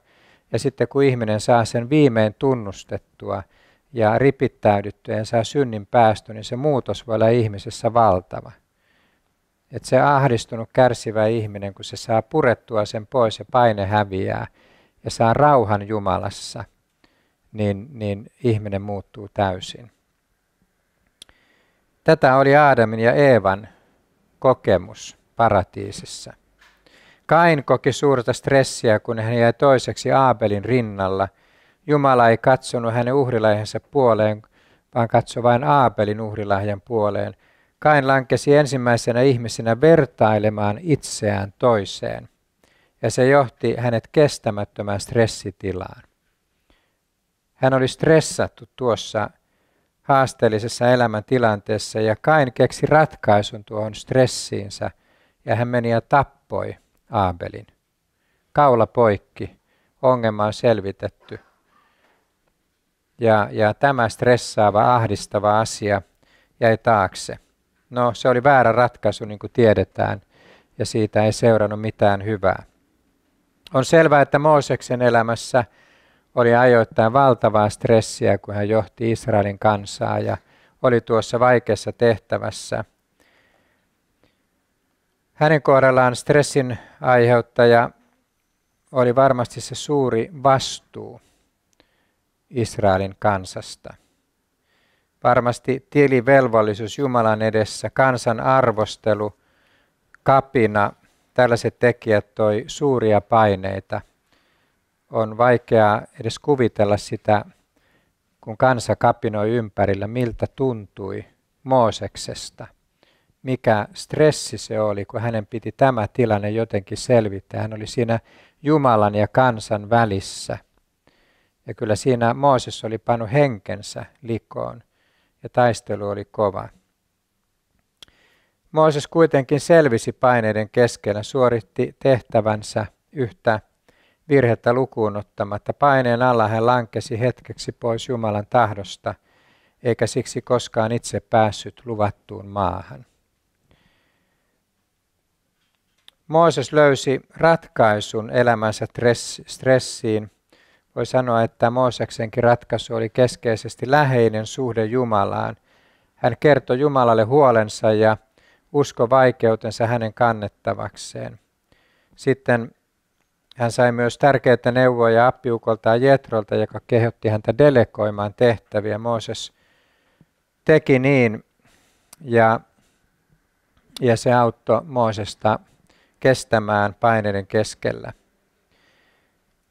ja sitten kun ihminen saa sen viimein tunnustettua ja ripittäydyttyä ja saa synnin päästö, niin se muutos voi olla ihmisessä valtava. Että se ahdistunut kärsivä ihminen, kun se saa purettua sen pois ja paine häviää ja saa rauhan Jumalassa, niin ihminen muuttuu täysin. Tätä oli Aadamin ja Eevan kokemus paratiisissa. Kain koki suurta stressiä, kun hän jäi toiseksi Aabelin rinnalla. Jumala ei katsonut hänen uhrilahjansa puoleen, vaan katsoi vain Aabelin uhrilahjan puoleen. Kain lankesi ensimmäisenä ihmisenä vertailemaan itseään toiseen, ja se johti hänet kestämättömään stressitilaan. Hän oli stressattu tuossa haasteellisessa elämäntilanteessa, ja Kain keksi ratkaisun tuohon stressiinsä, ja hän meni ja tappoi Aabelin. Kaula poikki, ongelma on selvitetty. Ja tämä stressaava, ahdistava asia jäi taakse. No, se oli väärä ratkaisu, niin kuin tiedetään, ja siitä ei seurannut mitään hyvää. On selvää, että Mooseksen elämässä oli ajoittain valtavaa stressiä, kun hän johti Israelin kansaa ja oli tuossa vaikeassa tehtävässä. Hänen kohdallaan stressin aiheuttaja oli varmasti se suuri vastuu Israelin kansasta. Varmasti tilivelvollisuus Jumalan edessä, kansan arvostelu, kapina, tällaiset tekijät toi suuria paineita. On vaikeaa edes kuvitella sitä, kun kansa kapinoi ympärillä, miltä tuntui Mooseksesta. Mikä stressi se oli, kun hänen piti tämä tilanne jotenkin selvittää. Hän oli siinä Jumalan ja kansan välissä. Ja kyllä siinä Mooses oli pannut henkensä likoon ja taistelu oli kova. Mooses kuitenkin selvisi paineiden keskellä, suoritti tehtävänsä yhtä virhettä lukuun ottamatta. Paineen alla hän lankesi hetkeksi pois Jumalan tahdosta, eikä siksi koskaan itse päässyt luvattuun maahan. Mooses löysi ratkaisun elämänsä stressiin. Voi sanoa, että Mooseksenkin ratkaisu oli keskeisesti läheinen suhde Jumalaan. Hän kertoi Jumalalle huolensa ja uskoi vaikeutensa hänen kannettavakseen. Sitten hän sai myös tärkeitä neuvoja appiukoltaan Jetrolta, joka kehotti häntä delegoimaan tehtäviä. Mooses teki niin ja se auttoi Moosesta kestämään paineiden keskellä.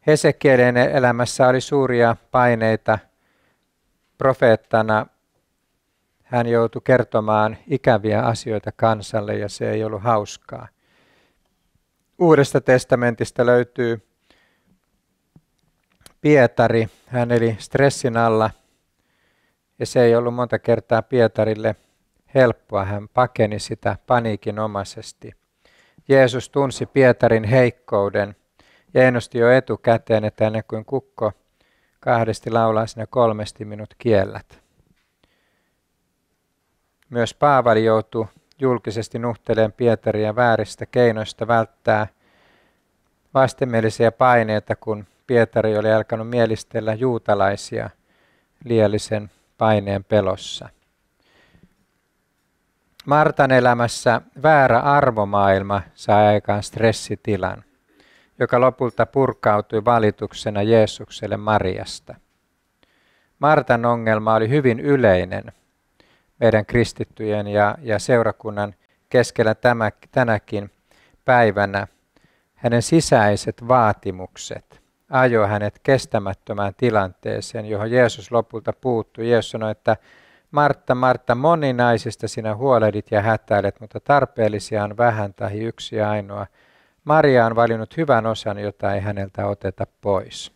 Hesekielin elämässä oli suuria paineita. Profeettana hän joutui kertomaan ikäviä asioita kansalle ja se ei ollut hauskaa. Uudesta testamentista löytyy Pietari. Hän eli stressin alla ja se ei ollut monta kertaa Pietarille helppoa. Hän pakeni sitä paniikinomaisesti. Jeesus tunsi Pietarin heikkouden ja ennusti jo etukäteen, että ennen kuin kukko kahdesti laulaa, sinä kolmesti minut kiellät. Myös Paavali joutui julkisesti nuhtelemaan Pietaria vääristä keinoista välttää vastenmielisiä paineita, kun Pietari oli alkanut mielistellä juutalaisia liiallisen paineen pelossa. Martan elämässä väärä arvomaailma sai aikaan stressitilan, joka lopulta purkautui valituksena Jeesukselle Mariasta. Martan ongelma oli hyvin yleinen meidän kristittyjen ja seurakunnan keskellä tänäkin päivänä. Hänen sisäiset vaatimukset ajoi hänet kestämättömään tilanteeseen, johon Jeesus lopulta puuttui. Jeesus sanoi, että Martta, Martta, moninaisista sinä huolehdit ja hätäilet, mutta tarpeellisia on vähän tai yksi ja ainoa. Maria on valinnut hyvän osan, jota ei häneltä oteta pois.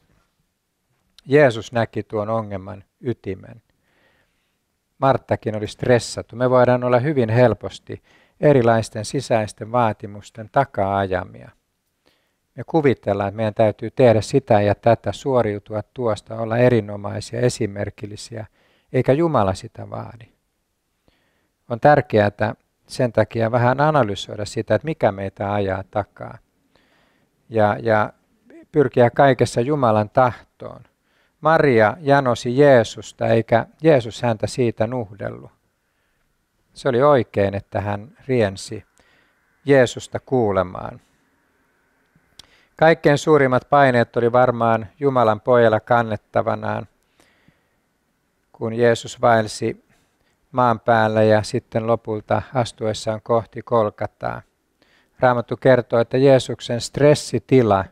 Jeesus näki tuon ongelman ytimen. Marttakin oli stressattu. Me voidaan olla hyvin helposti erilaisten sisäisten vaatimusten takaa-ajamia. Me kuvitellaan, että meidän täytyy tehdä sitä ja tätä, suoriutua tuosta, olla erinomaisia, esimerkillisiä, eikä Jumala sitä vaadi. On tärkeää sen takia vähän analysoida sitä, että mikä meitä ajaa takaa. Ja pyrkiä kaikessa Jumalan tahtoon. Maria janosi Jeesusta, eikä Jeesus häntä siitä nuhdellut. Se oli oikein, että hän riensi Jeesusta kuulemaan. Kaikkein suurimmat paineet oli varmaan Jumalan pojalla kannettavanaan, kun Jeesus vaelsi maan päällä ja sitten lopulta astuessaan kohti Golgataa. Raamattu kertoo, että Jeesuksen stressitila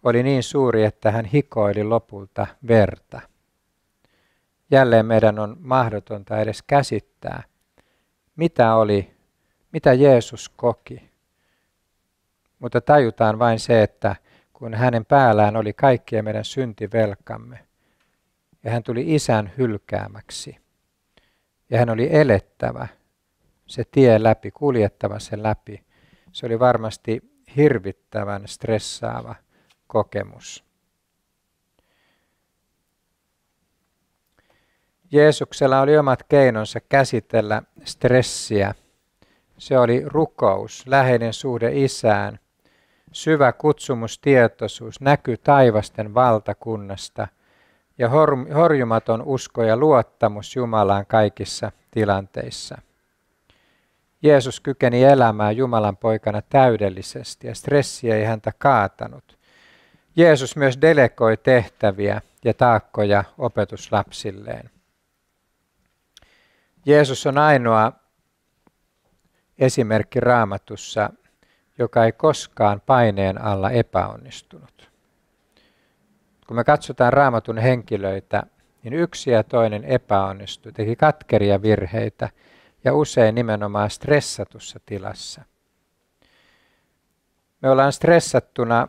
oli niin suuri, että hän hikoili lopulta verta. Jälleen meidän on mahdotonta edes käsittää, mitä Jeesus koki. Mutta tajutaan vain se, että kun hänen päällään oli kaikkien meidän syntivelkamme, ja hän tuli Isän hylkäämäksi, ja hän oli elettävä se tie läpi, kuljettava sen läpi. Se oli varmasti hirvittävän stressaava kokemus. Jeesuksella oli omat keinonsa käsitellä stressiä. Se oli rukous, läheinen suhde Isään, syvä kutsumustietoisuus, näky taivasten valtakunnasta ja horjumaton usko ja luottamus Jumalaan kaikissa tilanteissa. Jeesus kykeni elämään Jumalan poikana täydellisesti ja stressi ei häntä kaatanut. Jeesus myös delegoi tehtäviä ja taakkoja opetuslapsilleen. Jeesus on ainoa esimerkki Raamatussa, joka ei koskaan paineen alla epäonnistunut. Kun me katsotaan Raamatun henkilöitä, niin yksi ja toinen epäonnistui, teki katkeria virheitä ja usein nimenomaan stressatussa tilassa. Me ollaan stressattuna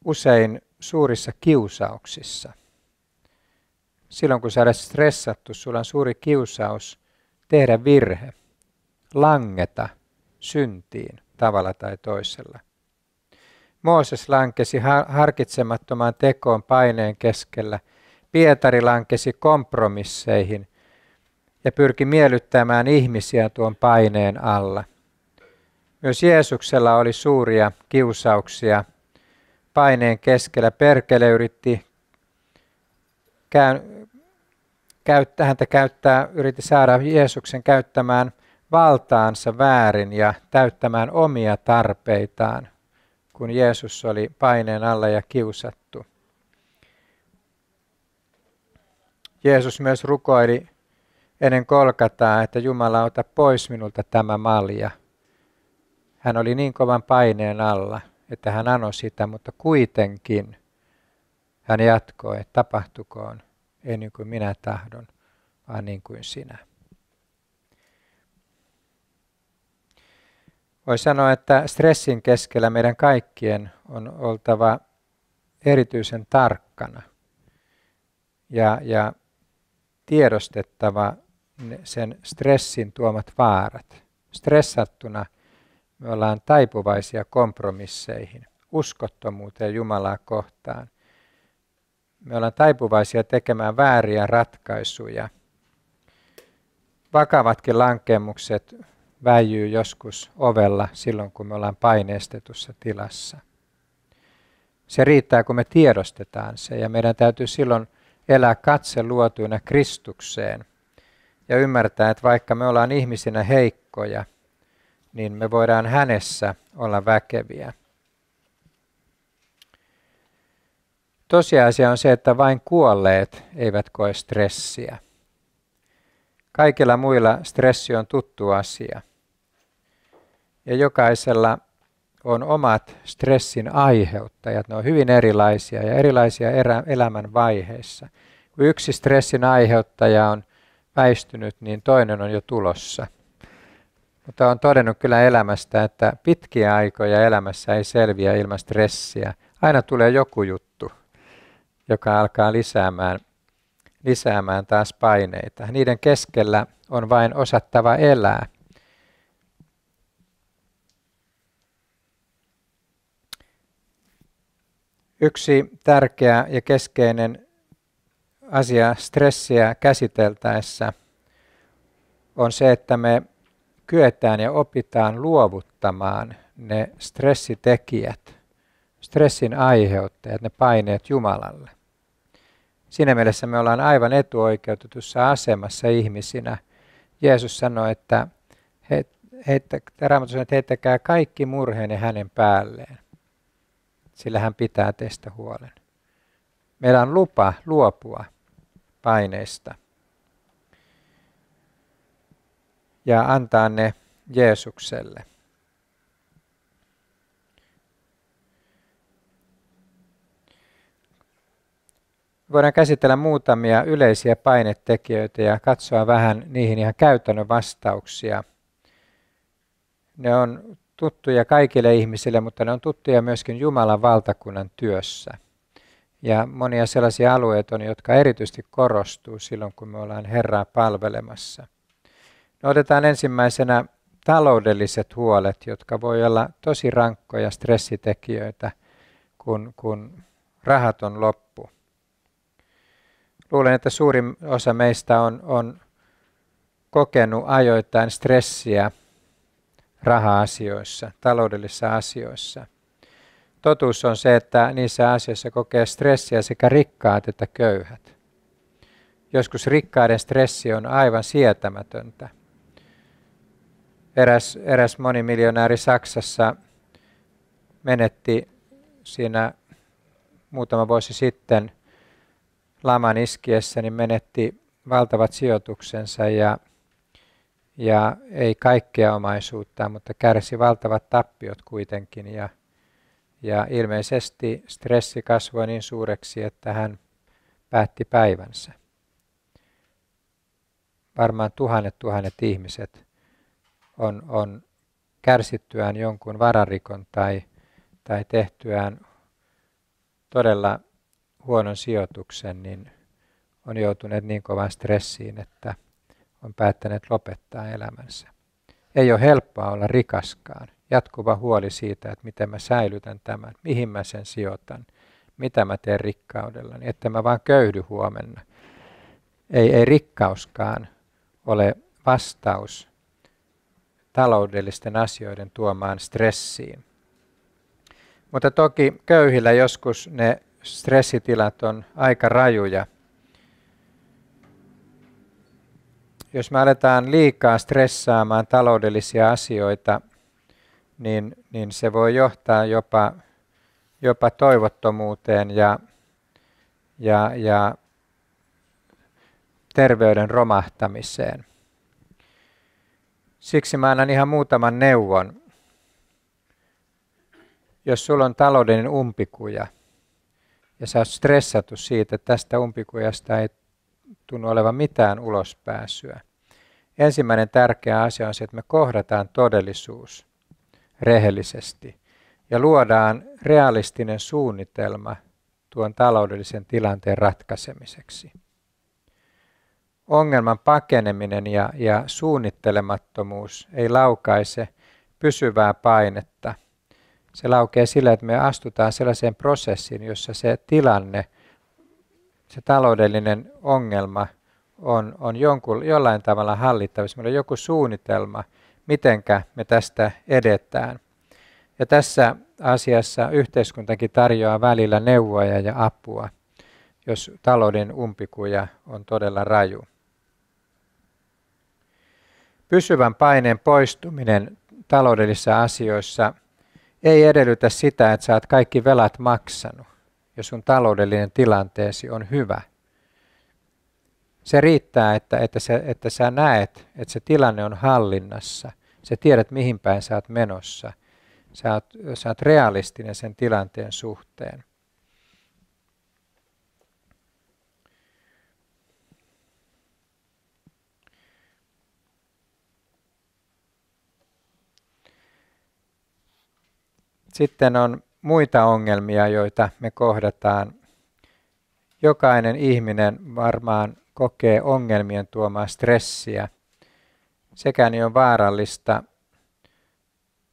usein suurissa kiusauksissa. Silloin kun sä olet stressattu, sulla on suuri kiusaus tehdä virhe, langeta syntiin tavalla tai toisella. Mooses lankesi harkitsemattomaan tekoon paineen keskellä. Pietari lankesi kompromisseihin ja pyrki miellyttämään ihmisiä tuon paineen alla. Myös Jeesuksella oli suuria kiusauksia paineen keskellä. Perkele yritti yritti saada Jeesuksen käyttämään valtaansa väärin ja täyttämään omia tarpeitaan, kun Jeesus oli paineen alla ja kiusattu. Jeesus myös rukoili ennen Golgataa, että Jumala, ota pois minulta tämä malja. Hän oli niin kovan paineen alla, että hän anoi sitä, mutta kuitenkin hän jatkoi, että tapahtukoon ei niin kuin minä tahdon, vaan niin kuin sinä. Voi sanoa, että stressin keskellä meidän kaikkien on oltava erityisen tarkkana ja tiedostettava sen stressin tuomat vaarat. Stressattuna me ollaan taipuvaisia kompromisseihin, uskottomuuteen Jumalaa kohtaan. Me ollaan taipuvaisia tekemään vääriä ratkaisuja. Vakavatkin lankeemukset väijyy joskus ovella silloin, kun me ollaan paineistetussa tilassa. Se riittää, kun me tiedostetaan se, ja meidän täytyy silloin elää katse luotuina Kristukseen ja ymmärtää, että vaikka me ollaan ihmisinä heikkoja, niin me voidaan hänessä olla väkeviä. Tosiasia on se, että vain kuolleet eivät koe stressiä. Kaikilla muilla stressi on tuttu asia. Ja jokaisella on omat stressin aiheuttajat. Ne on hyvin erilaisia ja erilaisia elämän vaiheissa. Kun yksi stressin aiheuttaja on väistynyt, niin toinen on jo tulossa. Mutta olen todennut kyllä elämästä, että pitkiä aikoja elämässä ei selviä ilman stressiä. Aina tulee joku juttu, joka alkaa lisäämään taas paineita. Niiden keskellä on vain osattava elää. Yksi tärkeä ja keskeinen asia stressiä käsiteltäessä on se, että me kyetään ja opitaan luovuttamaan ne stressitekijät, stressin aiheuttajat, ne paineet Jumalalle. Siinä mielessä me ollaan aivan etuoikeutetussa asemassa ihmisinä. Jeesus sanoi, että heittäkää kaikki murheenne hänen päälleen, sillä hän pitää teistä huolen. Meillä on lupa luopua paineista ja antaa ne Jeesukselle. Voidaan käsitellä muutamia yleisiä painetekijöitä ja katsoa vähän niihin ihan käytännön vastauksia. Ne on tuttuja kaikille ihmisille, mutta ne on tuttuja myöskin Jumalan valtakunnan työssä. Ja monia sellaisia alueita on, jotka erityisesti korostuu silloin, kun me ollaan Herraa palvelemassa. No, otetaan ensimmäisenä taloudelliset huolet, jotka voi olla tosi rankkoja stressitekijöitä, kun rahat on loppu. Luulen, että suurin osa meistä on kokenut ajoittain stressiä raha-asioissa, taloudellisissa asioissa. Totuus on se, että niissä asioissa kokee stressiä sekä rikkaat että köyhät. Joskus rikkaiden stressi on aivan sietämätöntä. Eräs monimiljonääri Saksassa menetti siinä muutama vuosi sitten laman iskiessä, niin menetti valtavat sijoituksensa ja ei kaikkea omaisuuttaan, mutta kärsi valtavat tappiot kuitenkin. Ja ilmeisesti stressi kasvoi niin suureksi, että hän päätti päivänsä. Varmaan tuhannet ihmiset on kärsittyään jonkun vararikon tai tehtyään todella huonon sijoituksen, niin on joutuneet niin kovaan stressiin, että on päättäneet lopettaa elämänsä. Ei ole helppoa olla rikaskaan. Jatkuva huoli siitä, että miten mä säilytän tämän, mihin mä sen sijoitan, mitä mä teen rikkaudellani, että mä vaan köyhdy huomenna. Ei rikkauskaan ole vastaus taloudellisten asioiden tuomaan stressiin. Mutta toki köyhillä joskus ne stressitilat on aika rajuja. Jos me aletaan liikaa stressaamaan taloudellisia asioita, niin se voi johtaa jopa toivottomuuteen ja terveyden romahtamiseen. Siksi mä annan ihan muutaman neuvon. Jos sulla on taloudellinen umpikuja ja sä oot stressattu siitä, että tästä umpikujasta ei tunnu olevan mitään ulospääsyä. Ensimmäinen tärkeä asia on se, että me kohdataan todellisuus rehellisesti ja luodaan realistinen suunnitelma tuon taloudellisen tilanteen ratkaisemiseksi. ongelman pakeneminen ja suunnittelemattomuus ei laukaise pysyvää painetta. Se laukeaa sillä, että me astutaan sellaiseen prosessiin, jossa se tilanne, se taloudellinen ongelma on jollain tavalla hallittavissa. Meillä on joku suunnitelma, mitenkä me tästä edetään. Ja tässä asiassa yhteiskuntakin tarjoaa välillä neuvoja ja apua, jos talouden umpikuja on todella raju. Pysyvän paineen poistuminen taloudellisissa asioissa ei edellytä sitä, että sä oot kaikki velat maksanut, jos sun taloudellinen tilanteesi on hyvä. Se riittää, että sä näet, että se tilanne on hallinnassa. Sä tiedät, mihin päin sä oot menossa. Sä oot realistinen sen tilanteen suhteen. Sitten on muita ongelmia, joita me kohdataan. Jokainen ihminen varmaan kokee ongelmien tuomaa stressiä. Sekään ei ole vaarallista,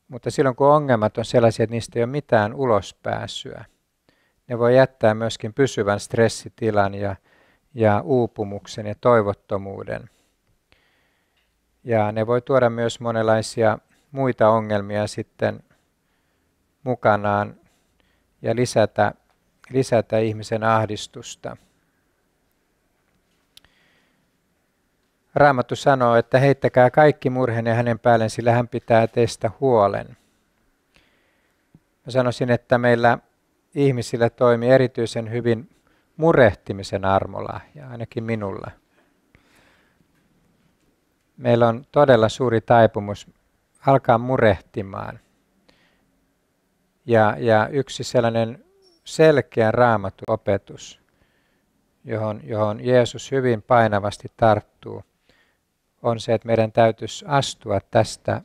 mutta silloin kun ongelmat on sellaisia, että niistä ei ole mitään ulospääsyä, ne voi jättää myöskin pysyvän stressitilan ja uupumuksen ja toivottomuuden. Ja ne voi tuoda myös monenlaisia muita ongelmia sitten mukanaan ja lisätä ihmisen ahdistusta. Raamattu sanoo, että heittäkää kaikki murheenne hänen päälleen, sillä hän pitää teistä huolen. Mä sanoisin, että meillä ihmisillä toimii erityisen hyvin murehtimisen armolahja, ainakin minulla. Meillä on todella suuri taipumus alkaa murehtimaan. Ja yksi sellainen selkeä Raamattu-opetus, johon Jeesus hyvin painavasti tarttuu, on se, että meidän täytyisi astua tästä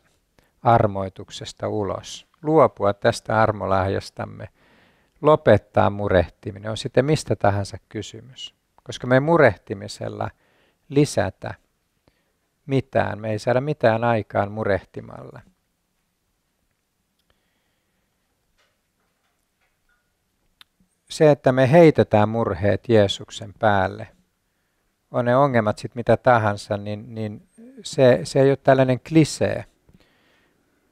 armoituksesta ulos, luopua tästä armolahjastamme, lopettaa murehtiminen, on sitten mistä tahansa kysymys. Koska me ei murehtimisella lisätä mitään, me ei saada mitään aikaan murehtimalla. Se, että me heitetään murheet Jeesuksen päälle, on ne ongelmat sitten mitä tahansa, niin se ei ole tällainen klisee,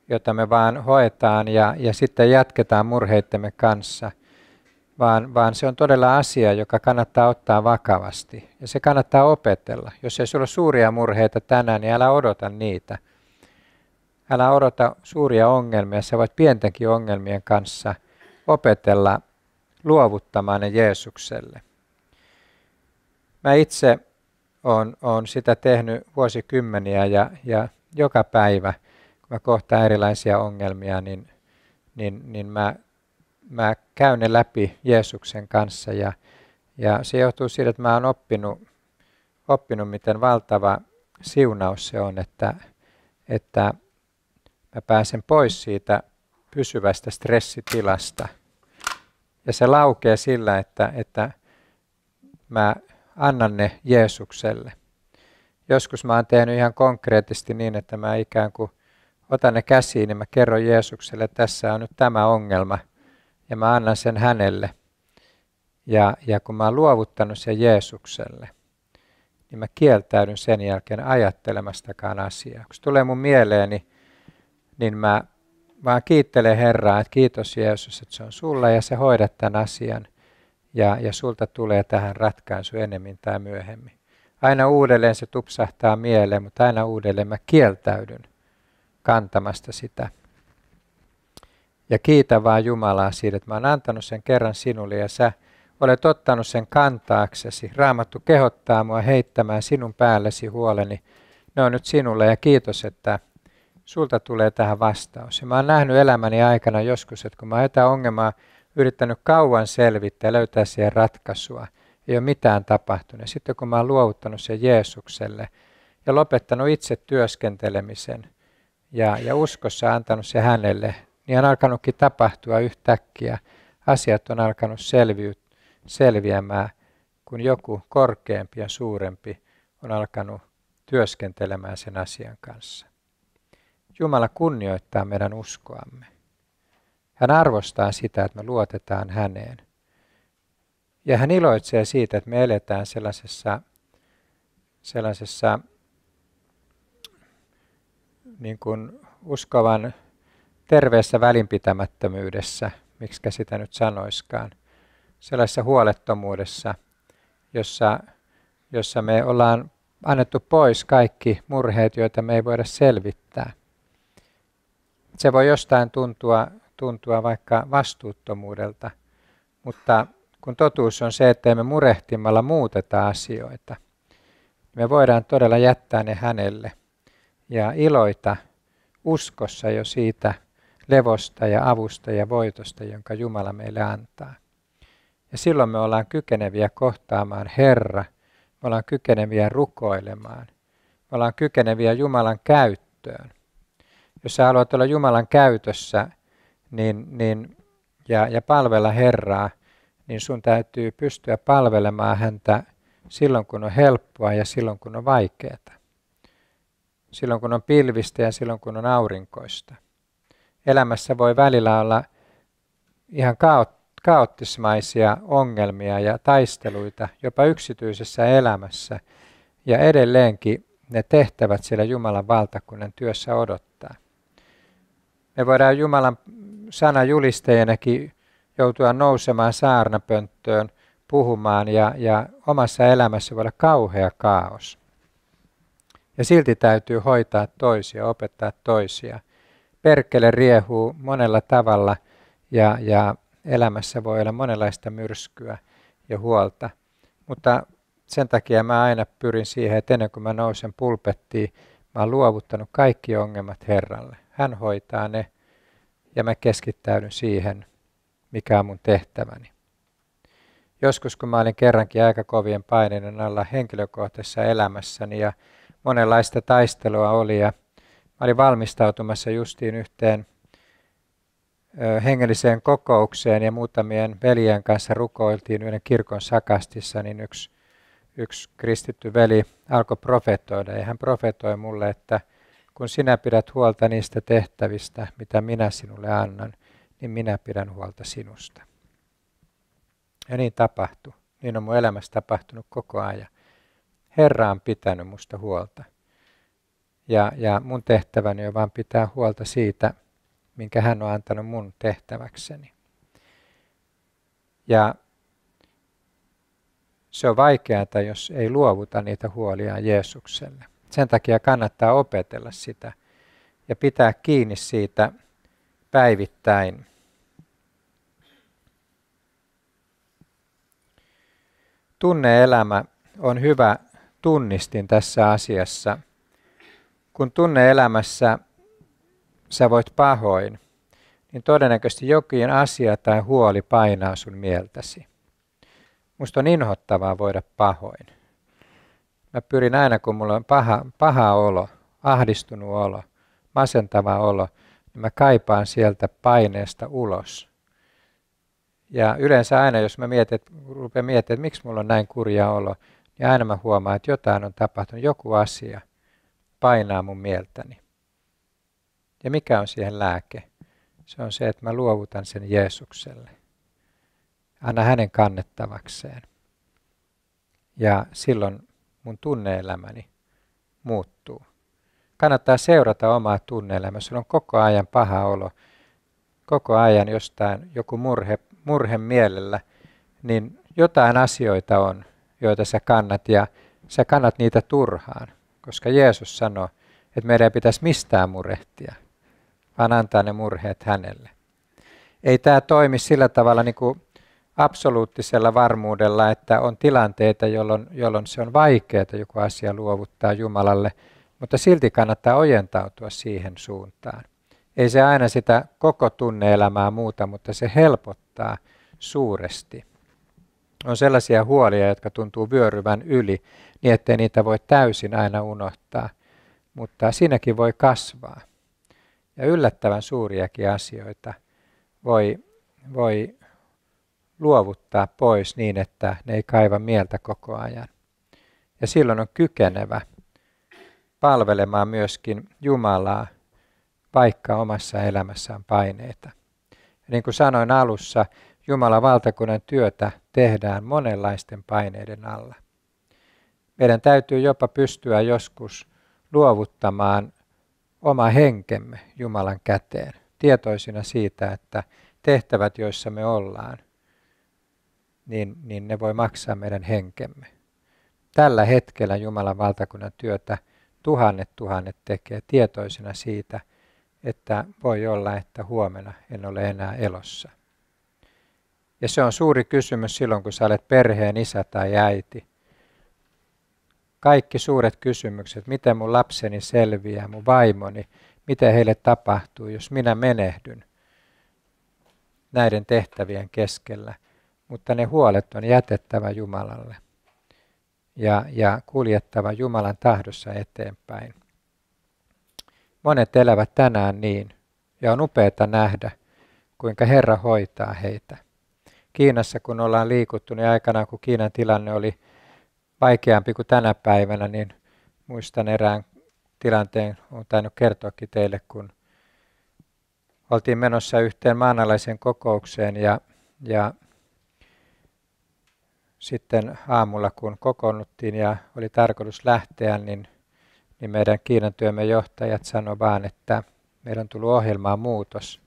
jota me vaan hoetaan ja sitten jatketaan murheittemme kanssa, vaan se on todella asia, joka kannattaa ottaa vakavasti ja se kannattaa opetella. Jos ei sulla ole suuria murheita tänään, niin älä odota niitä. Älä odota suuria ongelmia, sä voit pientenkin ongelmien kanssa opetella luovuttamaan ne Jeesukselle. Mä itse olen sitä tehnyt vuosikymmeniä ja joka päivä, kun mä kohtaan erilaisia ongelmia, niin mä käyn ne läpi Jeesuksen kanssa ja se johtuu siitä, että mä oon oppinut miten valtava siunaus se on, että mä pääsen pois siitä pysyvästä stressitilasta. Ja se laukeaa sillä, että mä annan ne Jeesukselle. Joskus mä oon tehnyt ihan konkreettisesti niin, että mä ikään kuin otan ne käsiin ja mä kerron Jeesukselle, että tässä on nyt tämä ongelma ja mä annan sen hänelle. Ja kun mä oon luovuttanut sen Jeesukselle, niin mä kieltäydyn sen jälkeen ajattelemastakaan asiaa. Kun se tulee mun mieleeni, niin mä vaan kiittelen Herraa, että kiitos Jeesus, että se on sulla ja sä hoidat tämän asian. Ja sulta tulee tähän ratkaisu enemmän tai myöhemmin. Aina uudelleen se tupsahtaa mieleen, mutta aina uudelleen mä kieltäydyn kantamasta sitä. Ja kiitä vaan Jumalaa siitä, että mä oon antanut sen kerran sinulle ja sä olet ottanut sen kantaaksesi. Raamattu kehottaa mua heittämään sinun päällesi huoleni. Ne on nyt sinulle ja kiitos, että sulta tulee tähän vastaus. Ja mä oon nähnyt elämäni aikana joskus, että kun mä oon jotain ongelmaa yrittänyt kauan selvittää ja löytää siihen ratkaisua, ei ole mitään tapahtunut. Ja sitten kun mä oon luovuttanut sen Jeesukselle ja lopettanut itse työskentelemisen ja uskossa antanut se hänelle, niin on alkanutkin tapahtua yhtäkkiä. Asiat on alkanut selviämään, kun joku korkeampi ja suurempi on alkanut työskentelemään sen asian kanssa. Jumala kunnioittaa meidän uskoamme. Hän arvostaa sitä, että me luotetaan häneen. Ja hän iloitsee siitä, että me eletään sellaisessa niin kuin uskovan terveessä välinpitämättömyydessä, miksikä sitä nyt sanoiskaan, sellaisessa huolettomuudessa, jossa me ollaan annettu pois kaikki murheet, joita me ei voida selvittää. Se voi jostain tuntua vaikka vastuuttomuudelta, mutta kun totuus on se, että me murehtimalla muuteta asioita, me voidaan todella jättää ne hänelle ja iloita uskossa jo siitä levosta ja avusta ja voitosta, jonka Jumala meille antaa. Ja silloin me ollaan kykeneviä kohtaamaan Herra, me ollaan kykeneviä rukoilemaan, me ollaan kykeneviä Jumalan käyttöön. Jos sä haluat olla Jumalan käytössä ja palvella Herraa, niin sun täytyy pystyä palvelemaan häntä silloin, kun on helppoa ja silloin, kun on vaikeaa. Silloin, kun on pilvistä ja silloin, kun on aurinkoista. Elämässä voi välillä olla ihan kaoottismaisia ongelmia ja taisteluita, jopa yksityisessä elämässä. Ja edelleenkin ne tehtävät siellä Jumalan valtakunnan työssä odottaa. Me voidaan Jumalan sanajulistajanakin joutua nousemaan saarnapönttöön puhumaan ja omassa elämässä voi olla kauhea kaos. Ja silti täytyy hoitaa toisia, opettaa toisia. Perkele riehuu monella tavalla ja elämässä voi olla monenlaista myrskyä ja huolta. Mutta sen takia mä aina pyrin siihen, että ennen kuin mä nousen pulpettiin, mä oon luovuttanut kaikki ongelmat Herralle. Hän hoitaa ne ja mä keskittäydyn siihen, mikä on mun tehtäväni. Joskus kun mä olin kerrankin aika kovien paineiden alla henkilökohtaisessa elämässäni ja monenlaista taistelua oli ja mä olin valmistautumassa justiin yhteen hengelliseen kokoukseen ja muutamien veljen kanssa rukoiltiin yhden kirkon sakastissa, niin yksi kristitty veli alkoi profetoida ja hän profetoi mulle, että kun sinä pidät huolta niistä tehtävistä, mitä minä sinulle annan, niin minä pidän huolta sinusta. Ja niin tapahtui. Niin on mun elämässä tapahtunut koko ajan. Herra on pitänyt musta huolta. Ja mun tehtäväni on vaan pitää huolta siitä, minkä hän on antanut mun tehtäväkseni. Ja se on vaikeaa, jos ei luovuta niitä huolia Jeesukselle. Sen takia kannattaa opetella sitä ja pitää kiinni siitä päivittäin. Tunne-elämä on hyvä tunnistin tässä asiassa. Kun tunne-elämässä sä voit pahoin, niin todennäköisesti jokin asia tai huoli painaa sun mieltäsi. Musta on inhottavaa voida pahoin. Mä pyrin aina, kun mulla on paha olo, ahdistunut olo, masentava olo, niin mä kaipaan sieltä paineesta ulos. Ja yleensä aina, jos mä rupean miettimään, että miksi mulla on näin kurja olo, niin aina mä huomaan, että jotain on tapahtunut, joku asia painaa mun mieltäni. Ja mikä on siihen lääke? Se on se, että mä luovutan sen Jeesukselle. Anna hänen kannettavakseen. Ja silloin mun tunne-elämäni muuttuu. Kannattaa seurata omaa tunne-elämää. Sulla on koko ajan paha olo, koko ajan jostain joku murhe mielellä, niin jotain asioita on, joita sä kannat ja sä kannat niitä turhaan, koska Jeesus sanoo, että meidän ei pitäisi mistään murehtia, vaan antaa ne murheet hänelle. Ei tämä toimi sillä tavalla niin kuin absoluuttisella varmuudella, että on tilanteita, jolloin se on vaikeaa joku asia luovuttaa Jumalalle, mutta silti kannattaa ojentautua siihen suuntaan. Ei se aina sitä koko tunne-elämää muuta, mutta se helpottaa suuresti. On sellaisia huolia, jotka tuntuu vyöryvän yli, niin ettei niitä voi täysin aina unohtaa, mutta siinäkin voi kasvaa. Ja yllättävän suuriakin asioita voi luovuttaa pois niin, että ne ei kaiva mieltä koko ajan. Ja silloin on kykenevä palvelemaan myöskin Jumalaa, vaikka omassa elämässään paineita. Ja niin kuin sanoin alussa, Jumalan valtakunnan työtä tehdään monenlaisten paineiden alla. Meidän täytyy jopa pystyä joskus luovuttamaan oma henkemme Jumalan käteen, tietoisina siitä, että tehtävät, joissa me ollaan, niin ne voi maksaa meidän henkemme. Tällä hetkellä Jumalan valtakunnan työtä tuhannet tekee tietoisina siitä, että voi olla, että huomenna en ole enää elossa. Ja se on suuri kysymys silloin, kun sä olet perheen isä tai äiti. Kaikki suuret kysymykset, miten mun lapseni selviää, mun vaimoni, miten heille tapahtuu, jos minä menehdyn näiden tehtävien keskellä. Mutta ne huolet on jätettävä Jumalalle ja kuljettava Jumalan tahdossa eteenpäin. Monet elävät tänään niin, ja on upeaa nähdä, kuinka Herra hoitaa heitä. Kiinassa, kun ollaan liikuttu, niin aikanaan kun Kiinan tilanne oli vaikeampi kuin tänä päivänä, niin muistan erään tilanteen, olen tainnut kertoakin teille, kun oltiin menossa yhteen maanalaisen kokoukseen ja sitten aamulla, kun kokoonnuttiin ja oli tarkoitus lähteä, niin meidän Kiinan työmme johtajat sanoi vaan, että meidän on tullut ohjelmaan muutos.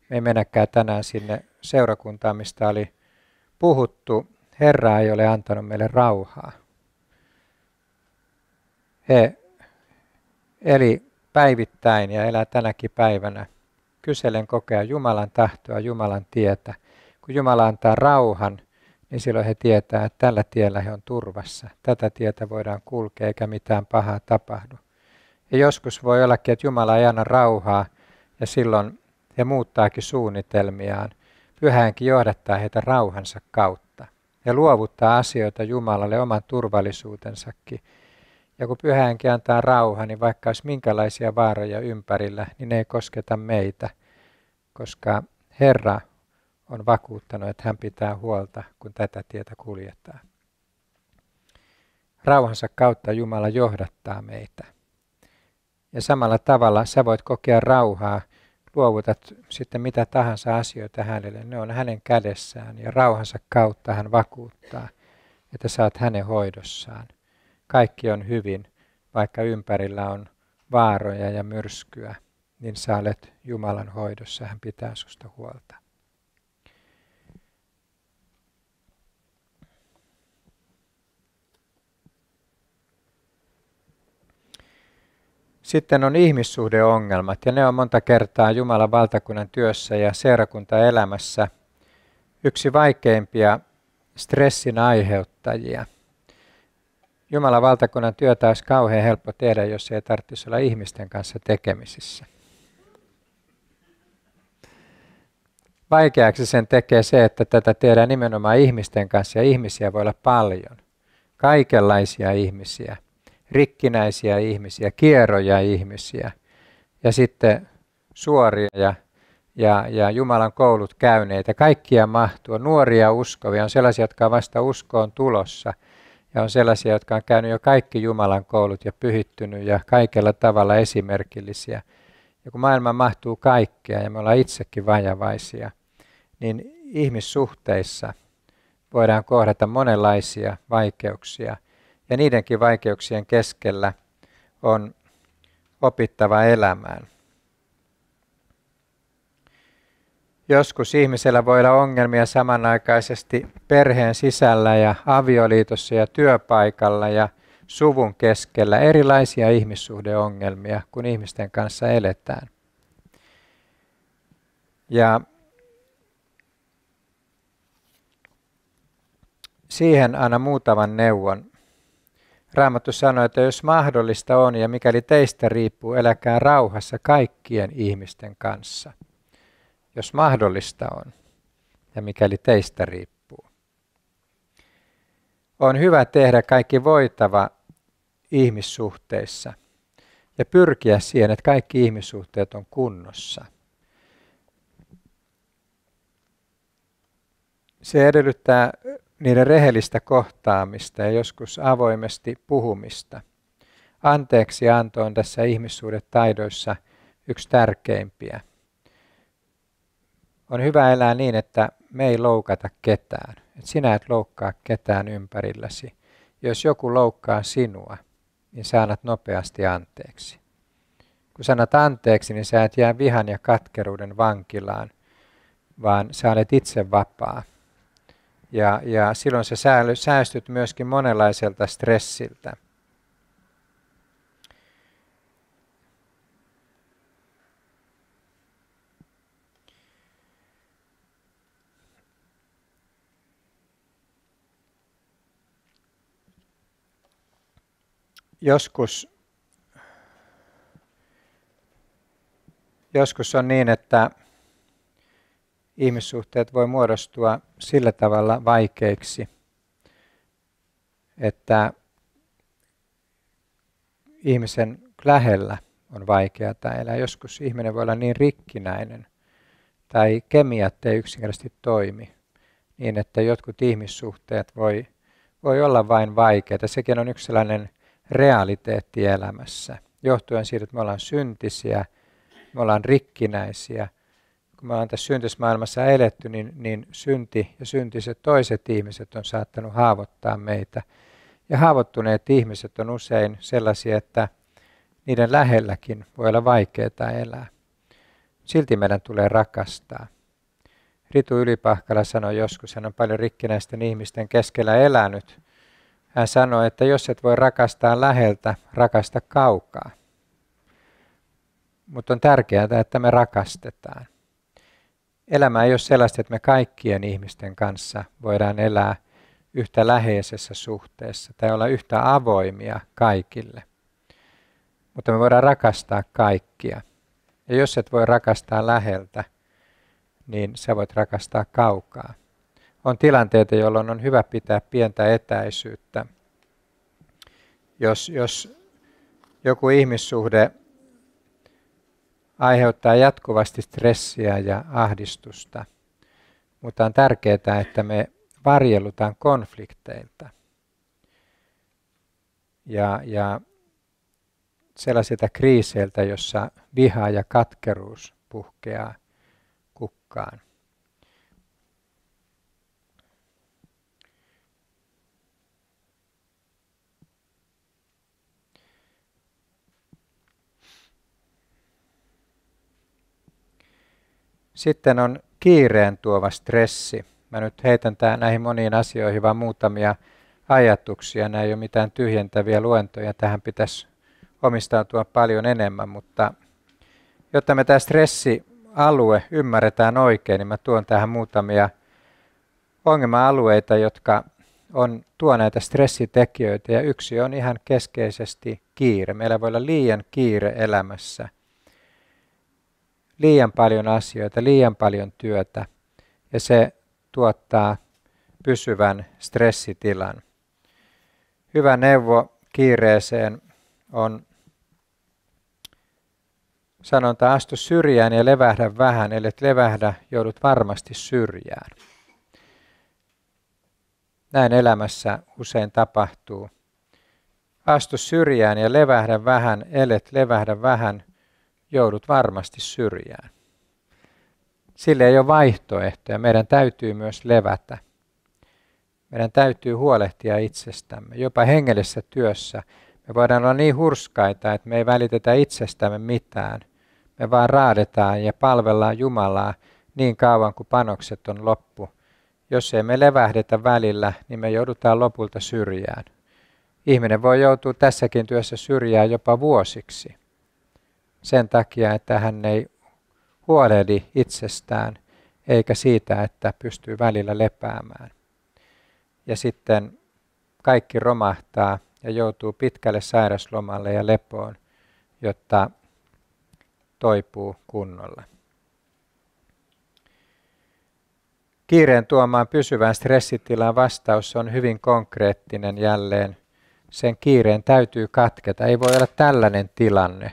Me ei mennäkään tänään sinne seurakuntaan, mistä oli puhuttu. Herra ei ole antanut meille rauhaa. He eli päivittäin ja elää tänäkin päivänä. Kyselen koko ajan Jumalan tahtoa, Jumalan tietä. Kun Jumala antaa rauhan, niin silloin he tietää, että tällä tiellä he on turvassa. Tätä tietä voidaan kulkea eikä mitään pahaa tapahdu. Ja joskus voi ollakin, että Jumala ei anna rauhaa ja silloin he muuttaakin suunnitelmiaan. Pyhähenki johdattaa heitä rauhansa kautta ja luovuttaa asioita Jumalalle oman turvallisuutensakin. Ja kun Pyhähenki antaa rauhaa, niin vaikka olisi minkälaisia vaaroja ympärillä, niin ne ei kosketa meitä, koska Herra on vakuuttanut, että hän pitää huolta, kun tätä tietä kuljetaan. Rauhansa kautta Jumala johdattaa meitä. Ja samalla tavalla sä voit kokea rauhaa, luovutat sitten mitä tahansa asioita hänelle. Ne on hänen kädessään ja rauhansa kautta hän vakuuttaa, että sä oot hänen hoidossaan. Kaikki on hyvin, vaikka ympärillä on vaaroja ja myrskyä, niin sä olet Jumalan hoidossa, hän pitää susta huolta. Sitten on ihmissuhdeongelmat, ja ne on monta kertaa Jumalan valtakunnan työssä ja seurakuntaelämässä yksi vaikeimpia stressin aiheuttajia. Jumalan valtakunnan työtä olisi kauhean helppo tehdä, jos ei tarvitsisi olla ihmisten kanssa tekemisissä. Vaikeaksi sen tekee se, että tätä tehdään nimenomaan ihmisten kanssa, ja ihmisiä voi olla paljon. Kaikenlaisia ihmisiä. Rikkinäisiä ihmisiä, kieroja ihmisiä ja sitten suoria ja Jumalan koulut käyneitä. Kaikkia mahtuu. On nuoria uskovia, on sellaisia, jotka on vasta uskoon tulossa ja on sellaisia, jotka on käynyt jo kaikki Jumalan koulut ja pyhittynyt ja kaikella tavalla esimerkillisiä. Ja kun maailma mahtuu kaikkea ja me ollaan itsekin vajavaisia, niin ihmissuhteissa voidaan kohdata monenlaisia vaikeuksia. Ja niidenkin vaikeuksien keskellä on opittava elämään. Joskus ihmisellä voi olla ongelmia samanaikaisesti perheen sisällä ja avioliitossa ja työpaikalla ja suvun keskellä. Erilaisia ihmissuhdeongelmia, kun ihmisten kanssa eletään. Ja siihen anna muutaman neuvon. Raamattu sanoo, että jos mahdollista on ja mikäli teistä riippuu, eläkää rauhassa kaikkien ihmisten kanssa. Jos mahdollista on ja mikäli teistä riippuu. On hyvä tehdä kaikki voitava ihmissuhteissa ja pyrkiä siihen, että kaikki ihmissuhteet on kunnossa. Se edellyttää niiden rehellistä kohtaamista ja joskus avoimesti puhumista. Anteeksianto on tässä ihmissuhdetaidoissa yksi tärkeimpiä. On hyvä elää niin, että me ei loukata ketään. Et sinä et loukkaa ketään ympärilläsi. Jos joku loukkaa sinua, niin sä annat nopeasti anteeksi. Kun sanat anteeksi, niin sä et jää vihan ja katkeruuden vankilaan, vaan sä olet itse vapaa. Ja silloin sä säästyt myöskin monenlaiselta stressiltä. Joskus on niin, että ihmissuhteet voi muodostua sillä tavalla vaikeiksi, että ihmisen lähellä on vaikeaa elää. Joskus ihminen voi olla niin rikkinäinen tai kemiat ei yksinkertaisesti toimi niin, että jotkut ihmissuhteet voi olla vain vaikeita. Sekin on yksi sellainen realiteetti elämässä, johtuen siitä, että me ollaan syntisiä, me ollaan rikkinäisiä. Kun me ollaan tässä syntismaailmassa eletty, niin synti ja syntiset toiset ihmiset on saattanut haavoittaa meitä. Ja haavoittuneet ihmiset on usein sellaisia, että niiden lähelläkin voi olla vaikeaa elää. Silti meidän tulee rakastaa. Ritu Ylipahkala sanoi joskus, hän on paljon rikkinäisten ihmisten keskellä elänyt. Hän sanoi, että jos et voi rakastaa läheltä, rakasta kaukaa. Mutta on tärkeää, että me rakastetaan. Elämä ei ole sellaista, että me kaikkien ihmisten kanssa voidaan elää yhtä läheisessä suhteessa tai olla yhtä avoimia kaikille. Mutta me voidaan rakastaa kaikkia. Ja jos et voi rakastaa läheltä, niin sä voit rakastaa kaukaa. On tilanteita, jolloin on hyvä pitää pientä etäisyyttä. Jos joku ihmissuhde aiheuttaa jatkuvasti stressiä ja ahdistusta, mutta on tärkeää, että me varjelutaan konflikteilta. Ja sellaisilta kriiseiltä, jossa viha ja katkeruus puhkeaa kukkaan. Sitten on kiireen tuova stressi. Mä nyt heitän näihin moniin asioihin vaan muutamia ajatuksia. Nämä ei ole mitään tyhjentäviä luentoja. Tähän pitäisi omistautua paljon enemmän, mutta jotta me tämä stressialue ymmärretään oikein, niin mä tuon tähän muutamia ongelma-alueita, jotka tuo näitä stressitekijöitä. Ja yksi on ihan keskeisesti kiire. Meillä voi olla liian kiire elämässä. Liian paljon asioita, liian paljon työtä ja se tuottaa pysyvän stressitilan. Hyvä neuvo kiireeseen on sanonta astu syrjään ja levähdä vähän, ellet levähdä, joudut varmasti syrjään. Näin elämässä usein tapahtuu. Astu syrjään ja levähdä vähän, ellet levähdä vähän, joudut varmasti syrjään. Sille ei ole vaihtoehtoja. Meidän täytyy myös levätä. Meidän täytyy huolehtia itsestämme. Jopa hengellisessä työssä me voidaan olla niin hurskaita, että me ei välitetä itsestämme mitään. Me vaan raadetaan ja palvellaan Jumalaa niin kauan kuin panokset on loppu. Jos ei me levähdetä välillä, niin me joudutaan lopulta syrjään. Ihminen voi joutua tässäkin työssä syrjään jopa vuosiksi. Sen takia, että hän ei huolehdi itsestään, eikä siitä, että pystyy välillä lepäämään. Ja sitten kaikki romahtaa ja joutuu pitkälle sairaslomalle ja lepoon, jotta toipuu kunnolla. Kiireen tuomaan pysyvään stressitilaan vastaus on hyvin konkreettinen jälleen. Sen kiireen täytyy katketa. Ei voi olla tällainen tilanne,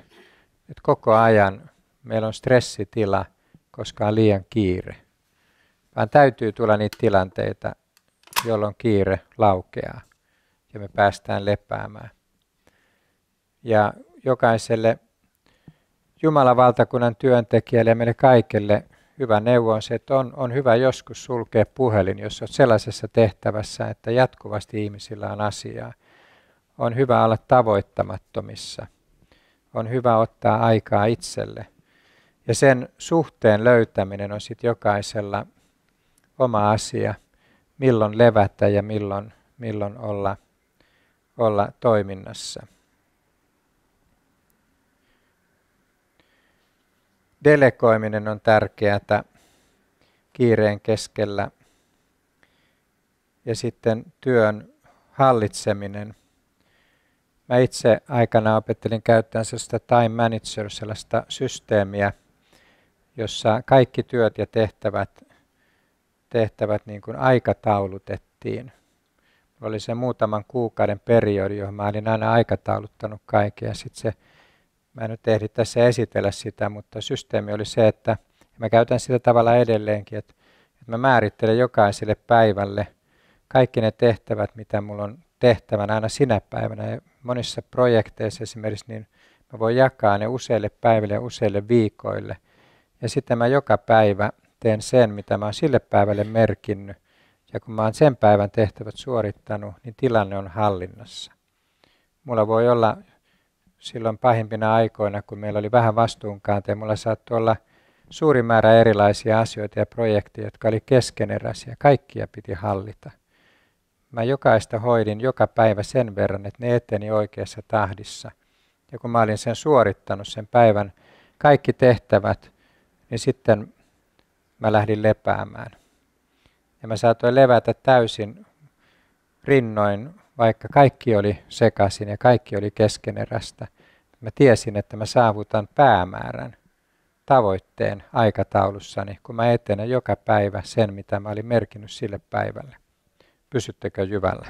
että koko ajan meillä on stressitila, koska on liian kiire. Vaan täytyy tulla niitä tilanteita, jolloin kiire laukeaa ja me päästään lepäämään. Ja jokaiselle Jumalan valtakunnan työntekijälle ja meille kaikille hyvä neuvo on se, että on hyvä joskus sulkea puhelin, jos olet sellaisessa tehtävässä, että jatkuvasti ihmisillä on asiaa. On hyvä olla tavoittamattomissa. On hyvä ottaa aikaa itselle. Ja sen suhteen löytäminen on sitten jokaisella oma asia, milloin levätä ja milloin olla toiminnassa. Delegoiminen on tärkeää kiireen keskellä ja sitten työn hallitseminen. Mä itse aikana opettelin käyttämään sellaista time manager, sellaista systeemiä, jossa kaikki työt ja tehtävät niin kuin aikataulutettiin. Mulla oli se muutaman kuukauden periodi, johon mä olin aina aikatauluttanut kaiken. Ja mä en nyt ehdi tässä esitellä sitä, mutta systeemi oli se, että mä käytän sitä tavalla edelleenkin, että mä määrittelen jokaiselle päivälle kaikki ne tehtävät, mitä mulla on tehtävänä aina sinä päivänä. Ja monissa projekteissa esimerkiksi, niin mä voin jakaa ne useille päiville ja useille viikoille. Ja sitten mä joka päivä teen sen, mitä mä oon sille päivälle merkinnyt. Ja kun mä oon sen päivän tehtävät suorittanut, niin tilanne on hallinnassa. Mulla voi olla silloin pahimpina aikoina, kun meillä oli vähän vastuunkantoja, mulla saattoi olla suuri määrä erilaisia asioita ja projekteja, jotka oli keskeneräisiä. Kaikkia piti hallita. Mä jokaista hoidin joka päivä sen verran, että ne eteni oikeassa tahdissa. Ja kun mä olin sen suorittanut sen päivän kaikki tehtävät, niin sitten mä lähdin lepäämään. Ja mä saatoin levätä täysin rinnoin, vaikka kaikki oli sekaisin ja kaikki oli keskeneräistä. Mä tiesin, että mä saavutan päämäärän, tavoitteen aikataulussani, kun mä etenen joka päivä sen, mitä mä olin merkinnyt sille päivälle. Pysyttekö jyvällä?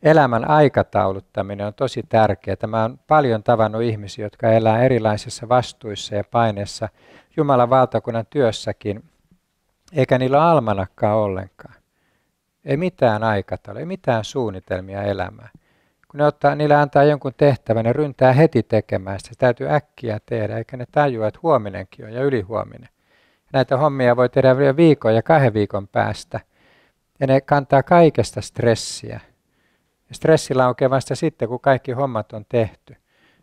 Elämän aikatauluttaminen on tosi tärkeää. Mä oon paljon tavannut ihmisiä, jotka elää erilaisissa vastuissa ja paineissa Jumalan valtakunnan työssäkin, eikä niillä ole almanakkaa ollenkaan. Ei mitään aikataulua, ei mitään suunnitelmia elämään. Kun niille antaa jonkun tehtävän, ne ryntää heti tekemään sitä. Se täytyy äkkiä tehdä, eikä ne tajua, että huominenkin on ja ylihuominen. Näitä hommia voi tehdä vielä viikon ja 2 viikon päästä. Ja ne kantaa kaikesta stressiä. Ja stressi laukeaa vasta sitten, kun kaikki hommat on tehty.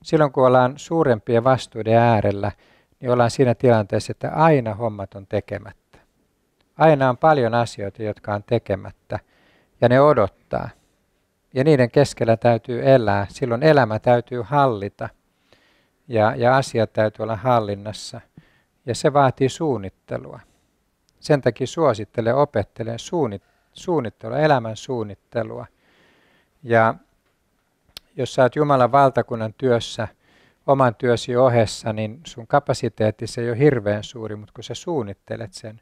Silloin, kun ollaan suurempien vastuuden äärellä, niin ollaan siinä tilanteessa, että aina hommat on tekemättä. Aina on paljon asioita, jotka on tekemättä, ja ne odottaa. Ja niiden keskellä täytyy elää. Silloin elämä täytyy hallita, ja asiat täytyy olla hallinnassa. Ja se vaatii suunnittelua. Sen takia suosittelen, opettelen suunnittelua, elämän suunnittelua. Ja jos sä oot Jumalan valtakunnan työssä oman työsi ohessa, niin sun kapasiteetti se ei ole hirveän suuri, mutta kun sä suunnittelet sen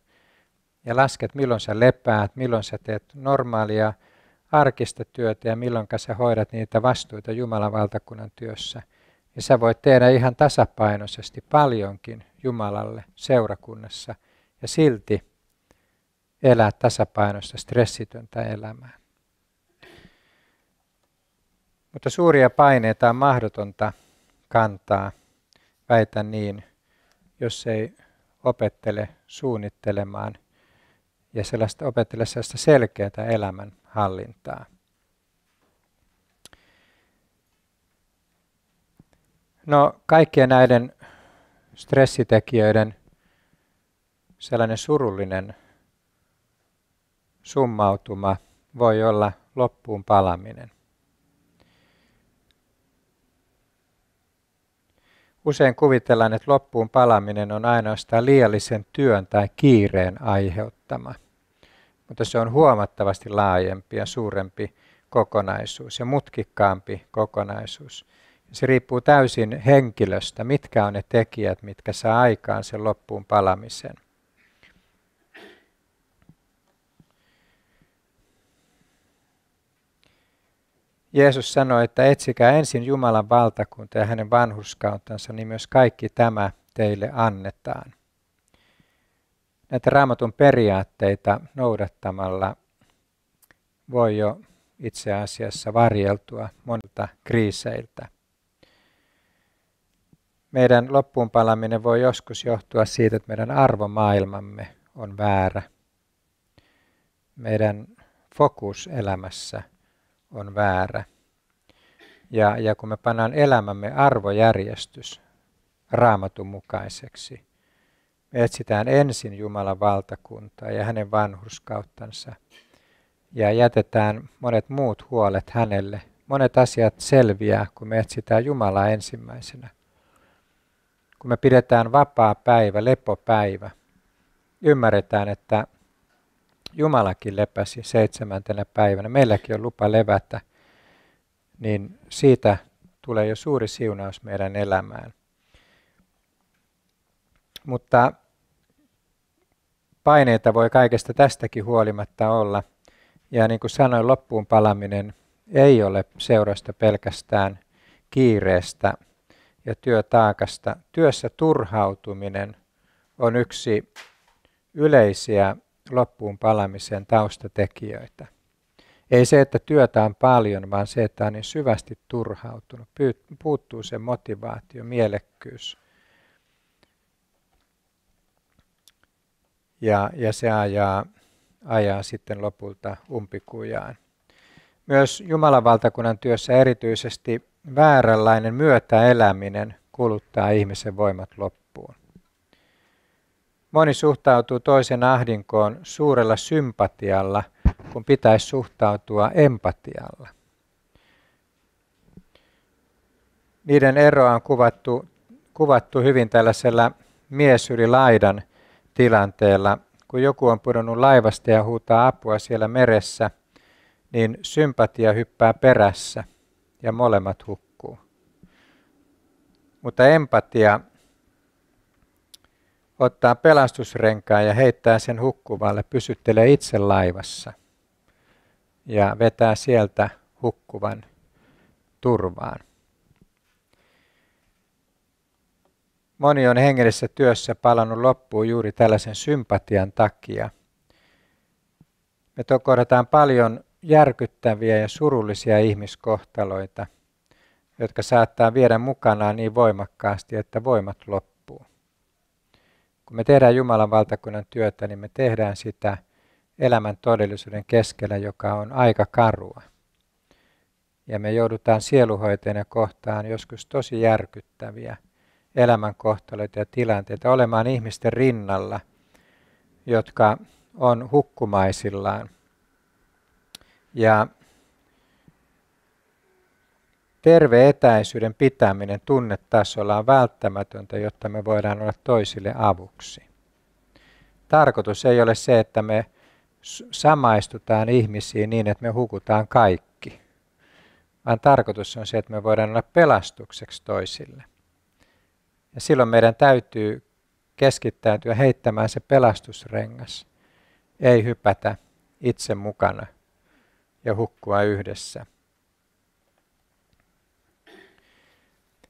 ja lasket, milloin sä lepäät, milloin sä teet normaalia arkista työtä ja milloin sä hoidat niitä vastuita Jumalan valtakunnan työssä, niin sä voit tehdä ihan tasapainoisesti paljonkin Jumalalle seurakunnassa ja silti elää tasapainoista stressitöntä elämää. Mutta suuria paineita on mahdotonta kantaa, väitän niin, jos ei opettele suunnittelemaan ja opettele sellaista selkeää elämänhallintaa. No, kaikkien näiden stressitekijöiden sellainen surullinen summautuma voi olla loppuun palaminen. Usein kuvitellaan, että loppuun palaminen on ainoastaan liiallisen työn tai kiireen aiheuttama, mutta se on huomattavasti laajempi ja suurempi kokonaisuus ja mutkikkaampi kokonaisuus. Se riippuu täysin henkilöstä, mitkä on ne tekijät, mitkä saa aikaan sen loppuun palamisen. Jeesus sanoi, että etsikää ensin Jumalan valtakunta ja hänen vanhurskauttansa, niin myös kaikki tämä teille annetaan. Näitä Raamatun periaatteita noudattamalla voi jo itse asiassa varjeltua monilta kriiseiltä. Meidän loppuunpalaminen voi joskus johtua siitä, että meidän arvomaailmamme on väärä. Meidän fokus elämässä on väärä. Ja kun me pannaan elämämme arvojärjestys Raamatun mukaiseksi, me etsitään ensin Jumalan valtakuntaa ja hänen vanhurskauttansa ja jätetään monet muut huolet hänelle. Monet asiat selviää, kun me etsitään Jumalaa ensimmäisenä. Kun me pidetään vapaa päivä, lepopäivä, ymmärretään, että Jumalakin lepäsi 7. päivänä, meilläkin on lupa levätä, niin siitä tulee jo suuri siunaus meidän elämään. Mutta paineita voi kaikesta tästäkin huolimatta olla. Ja niin kuin sanoin, loppuun palaminen ei ole seurausta pelkästään kiireestä ja työtaakasta. Työssä turhautuminen on yksi yleisiä loppuun palamisen taustatekijöitä. Ei se, että työtä on paljon, vaan se, että on niin syvästi turhautunut. Puuttuu se motivaatio, mielekkyys. Ja se ajaa sitten lopulta umpikujaan. Myös Jumalan valtakunnan työssä erityisesti vääränlainen myötäeläminen kuluttaa ihmisen voimat loppuun. Moni suhtautuu toisen ahdinkoon suurella sympatialla, kun pitäisi suhtautua empatialla. Niiden eroa on kuvattu hyvin tällaisella mies yli laidan tilanteella. Kun joku on pudonnut laivasta ja huutaa apua siellä meressä, niin sympatia hyppää perässä ja molemmat hukkuu. Mutta empatia ottaa pelastusrenkaan ja heittää sen hukkuvalle, pysyttelee itse laivassa ja vetää sieltä hukkuvan turvaan. Moni on hengellisessä työssä palannut loppuun juuri tällaisen sympatian takia. Me kohdataan paljon järkyttäviä ja surullisia ihmiskohtaloita, jotka saattaa viedä mukanaan niin voimakkaasti, että voimat loppuu. Kun me tehdään Jumalan valtakunnan työtä, niin me tehdään sitä elämän todellisuuden keskellä, joka on aika karua. Ja me joudutaan sieluhoitajana kohtaan joskus tosi järkyttäviä elämänkohtaloita ja tilanteita olemaan ihmisten rinnalla, jotka on hukkumaisillaan. Ja terve etäisyyden pitäminen tunnetasolla on välttämätöntä, jotta me voidaan olla toisille avuksi. Tarkoitus ei ole se, että me samaistutaan ihmisiin niin, että me hukutaan kaikki, vaan tarkoitus on se, että me voidaan olla pelastukseksi toisille. Ja silloin meidän täytyy keskittäytyä heittämään se pelastusrengas, ei hypätä itse mukana ja hukkua yhdessä.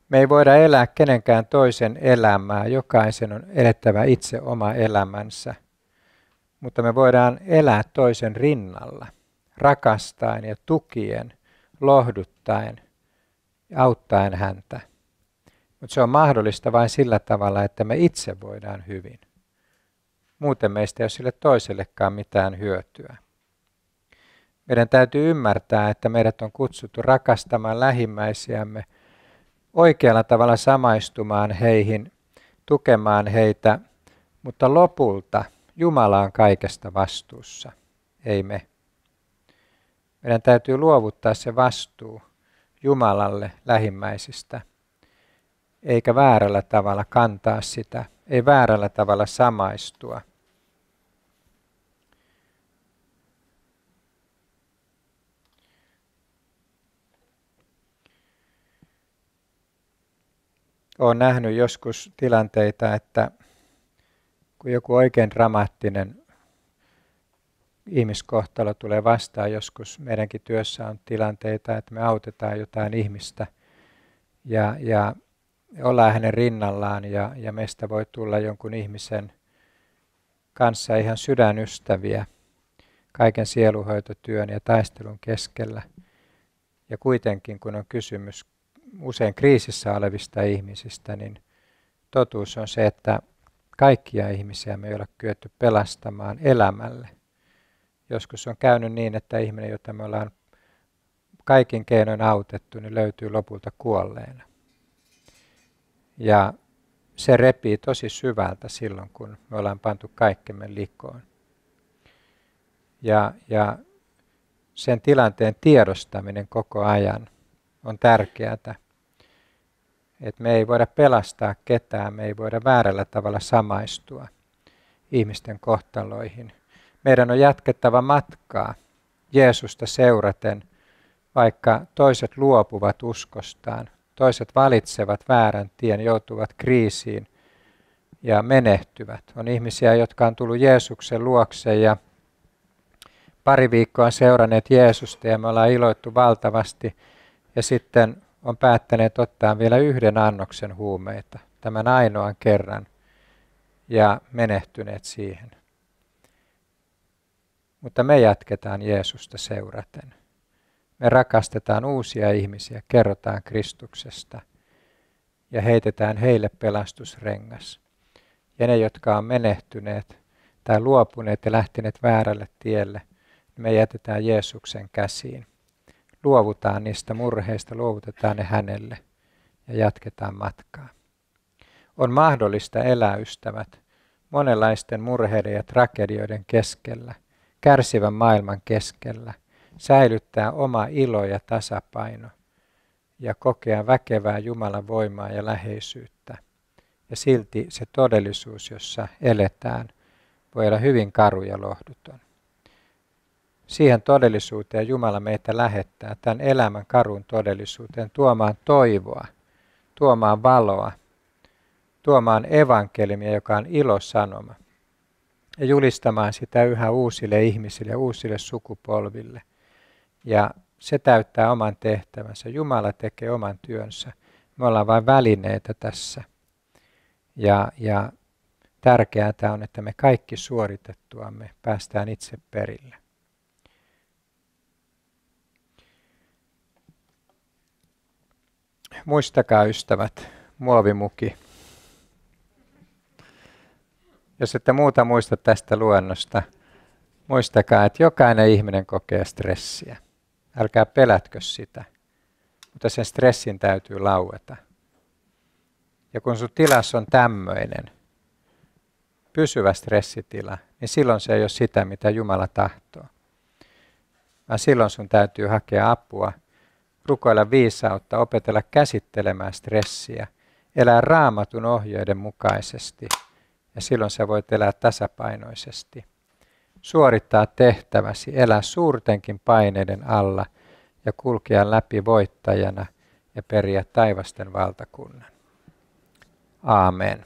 Me ei voida elää kenenkään toisen elämää, jokaisen on elettävä itse oma elämänsä, mutta me voidaan elää toisen rinnalla, rakastaen ja tukien, lohduttaen ja auttaen häntä. Mutta se on mahdollista vain sillä tavalla, että me itse voidaan hyvin. Muuten meistä ei ole sille toisellekaan mitään hyötyä. Meidän täytyy ymmärtää, että meidät on kutsuttu rakastamaan lähimmäisiämme, oikealla tavalla samaistumaan heihin, tukemaan heitä, mutta lopulta Jumala on kaikesta vastuussa, ei me. Meidän täytyy luovuttaa se vastuu Jumalalle lähimmäisistä, eikä väärällä tavalla kantaa sitä, ei väärällä tavalla samaistua. Olen nähnyt joskus tilanteita, että kun joku oikein dramaattinen ihmiskohtalo tulee vastaan, joskus meidänkin työssä on tilanteita, että me autetaan jotain ihmistä ja ollaan hänen rinnallaan ja meistä voi tulla jonkun ihmisen kanssa ihan sydänystäviä. kaiken sieluhoitotyön ja taistelun keskellä. Ja kuitenkin, kun on kysymys usein kriisissä olevista ihmisistä, niin totuus on se, että kaikkia ihmisiä me ei ole kyetty pelastamaan elämälle. Joskus on käynyt niin, että ihminen, jota me ollaan kaikin keinoin autettu, niin löytyy lopulta kuolleena. Ja se repii tosi syvältä silloin, kun me ollaan pantu kaikkemme likoon. Ja sen tilanteen tiedostaminen koko ajan on tärkeää. Että me ei voida pelastaa ketään, me ei voida väärällä tavalla samaistua ihmisten kohtaloihin. Meidän on jatkettava matkaa Jeesusta seuraten, vaikka toiset luopuvat uskostaan, toiset valitsevat väärän tien, joutuvat kriisiin ja menehtyvät. On ihmisiä, jotka on tullut Jeesuksen luokse ja pari viikkoa seuranneet Jeesusta ja me ollaan iloittu valtavasti ja sitten on päättäneet ottaa vielä yhden annoksen huumeita, tämän ainoan kerran, ja menehtyneet siihen. Mutta me jatketaan Jeesusta seuraten. Me rakastetaan uusia ihmisiä, kerrotaan Kristuksesta ja heitetään heille pelastusrengas. Ja ne, jotka on menehtyneet tai luopuneet ja lähteneet väärälle tielle, me jätetään Jeesuksen käsiin. Luovutaan niistä murheista, luovutetaan ne hänelle ja jatketaan matkaa. On mahdollista elää, ystävät, monenlaisten murheiden ja tragedioiden keskellä, kärsivän maailman keskellä, säilyttää oma ilo ja tasapaino ja kokea väkevää Jumalan voimaa ja läheisyyttä. Ja silti se todellisuus, jossa eletään, voi olla hyvin karu ja lohduton. Siihen todellisuuteen Jumala meitä lähettää, tämän elämän karun todellisuuteen, tuomaan toivoa, tuomaan valoa, tuomaan evankeliumia, joka on ilosanoma, ja julistamaan sitä yhä uusille ihmisille ja uusille sukupolville. Ja se täyttää oman tehtävänsä. Jumala tekee oman työnsä. Me ollaan vain välineitä tässä. Ja tärkeää on, että me kaikki suoritettuamme päästään itse perille. Muistakaa, ystävät, muovimuki. Jos ette muuta muista tästä luennosta, muistakaa, että jokainen ihminen kokee stressiä. Älkää pelätkö sitä, mutta sen stressin täytyy laueta. Ja kun sun tilas on tämmöinen, pysyvä stressitila, niin silloin se ei ole sitä, mitä Jumala tahtoo. Vaan silloin sun täytyy hakea apua, rukoilla viisautta, opetella käsittelemään stressiä, elää Raamatun ohjeiden mukaisesti ja silloin sä voit elää tasapainoisesti. Suorittaa tehtäväsi, elää suurtenkin paineiden alla ja kulkea läpi voittajana ja periä taivasten valtakunnan. Aamen.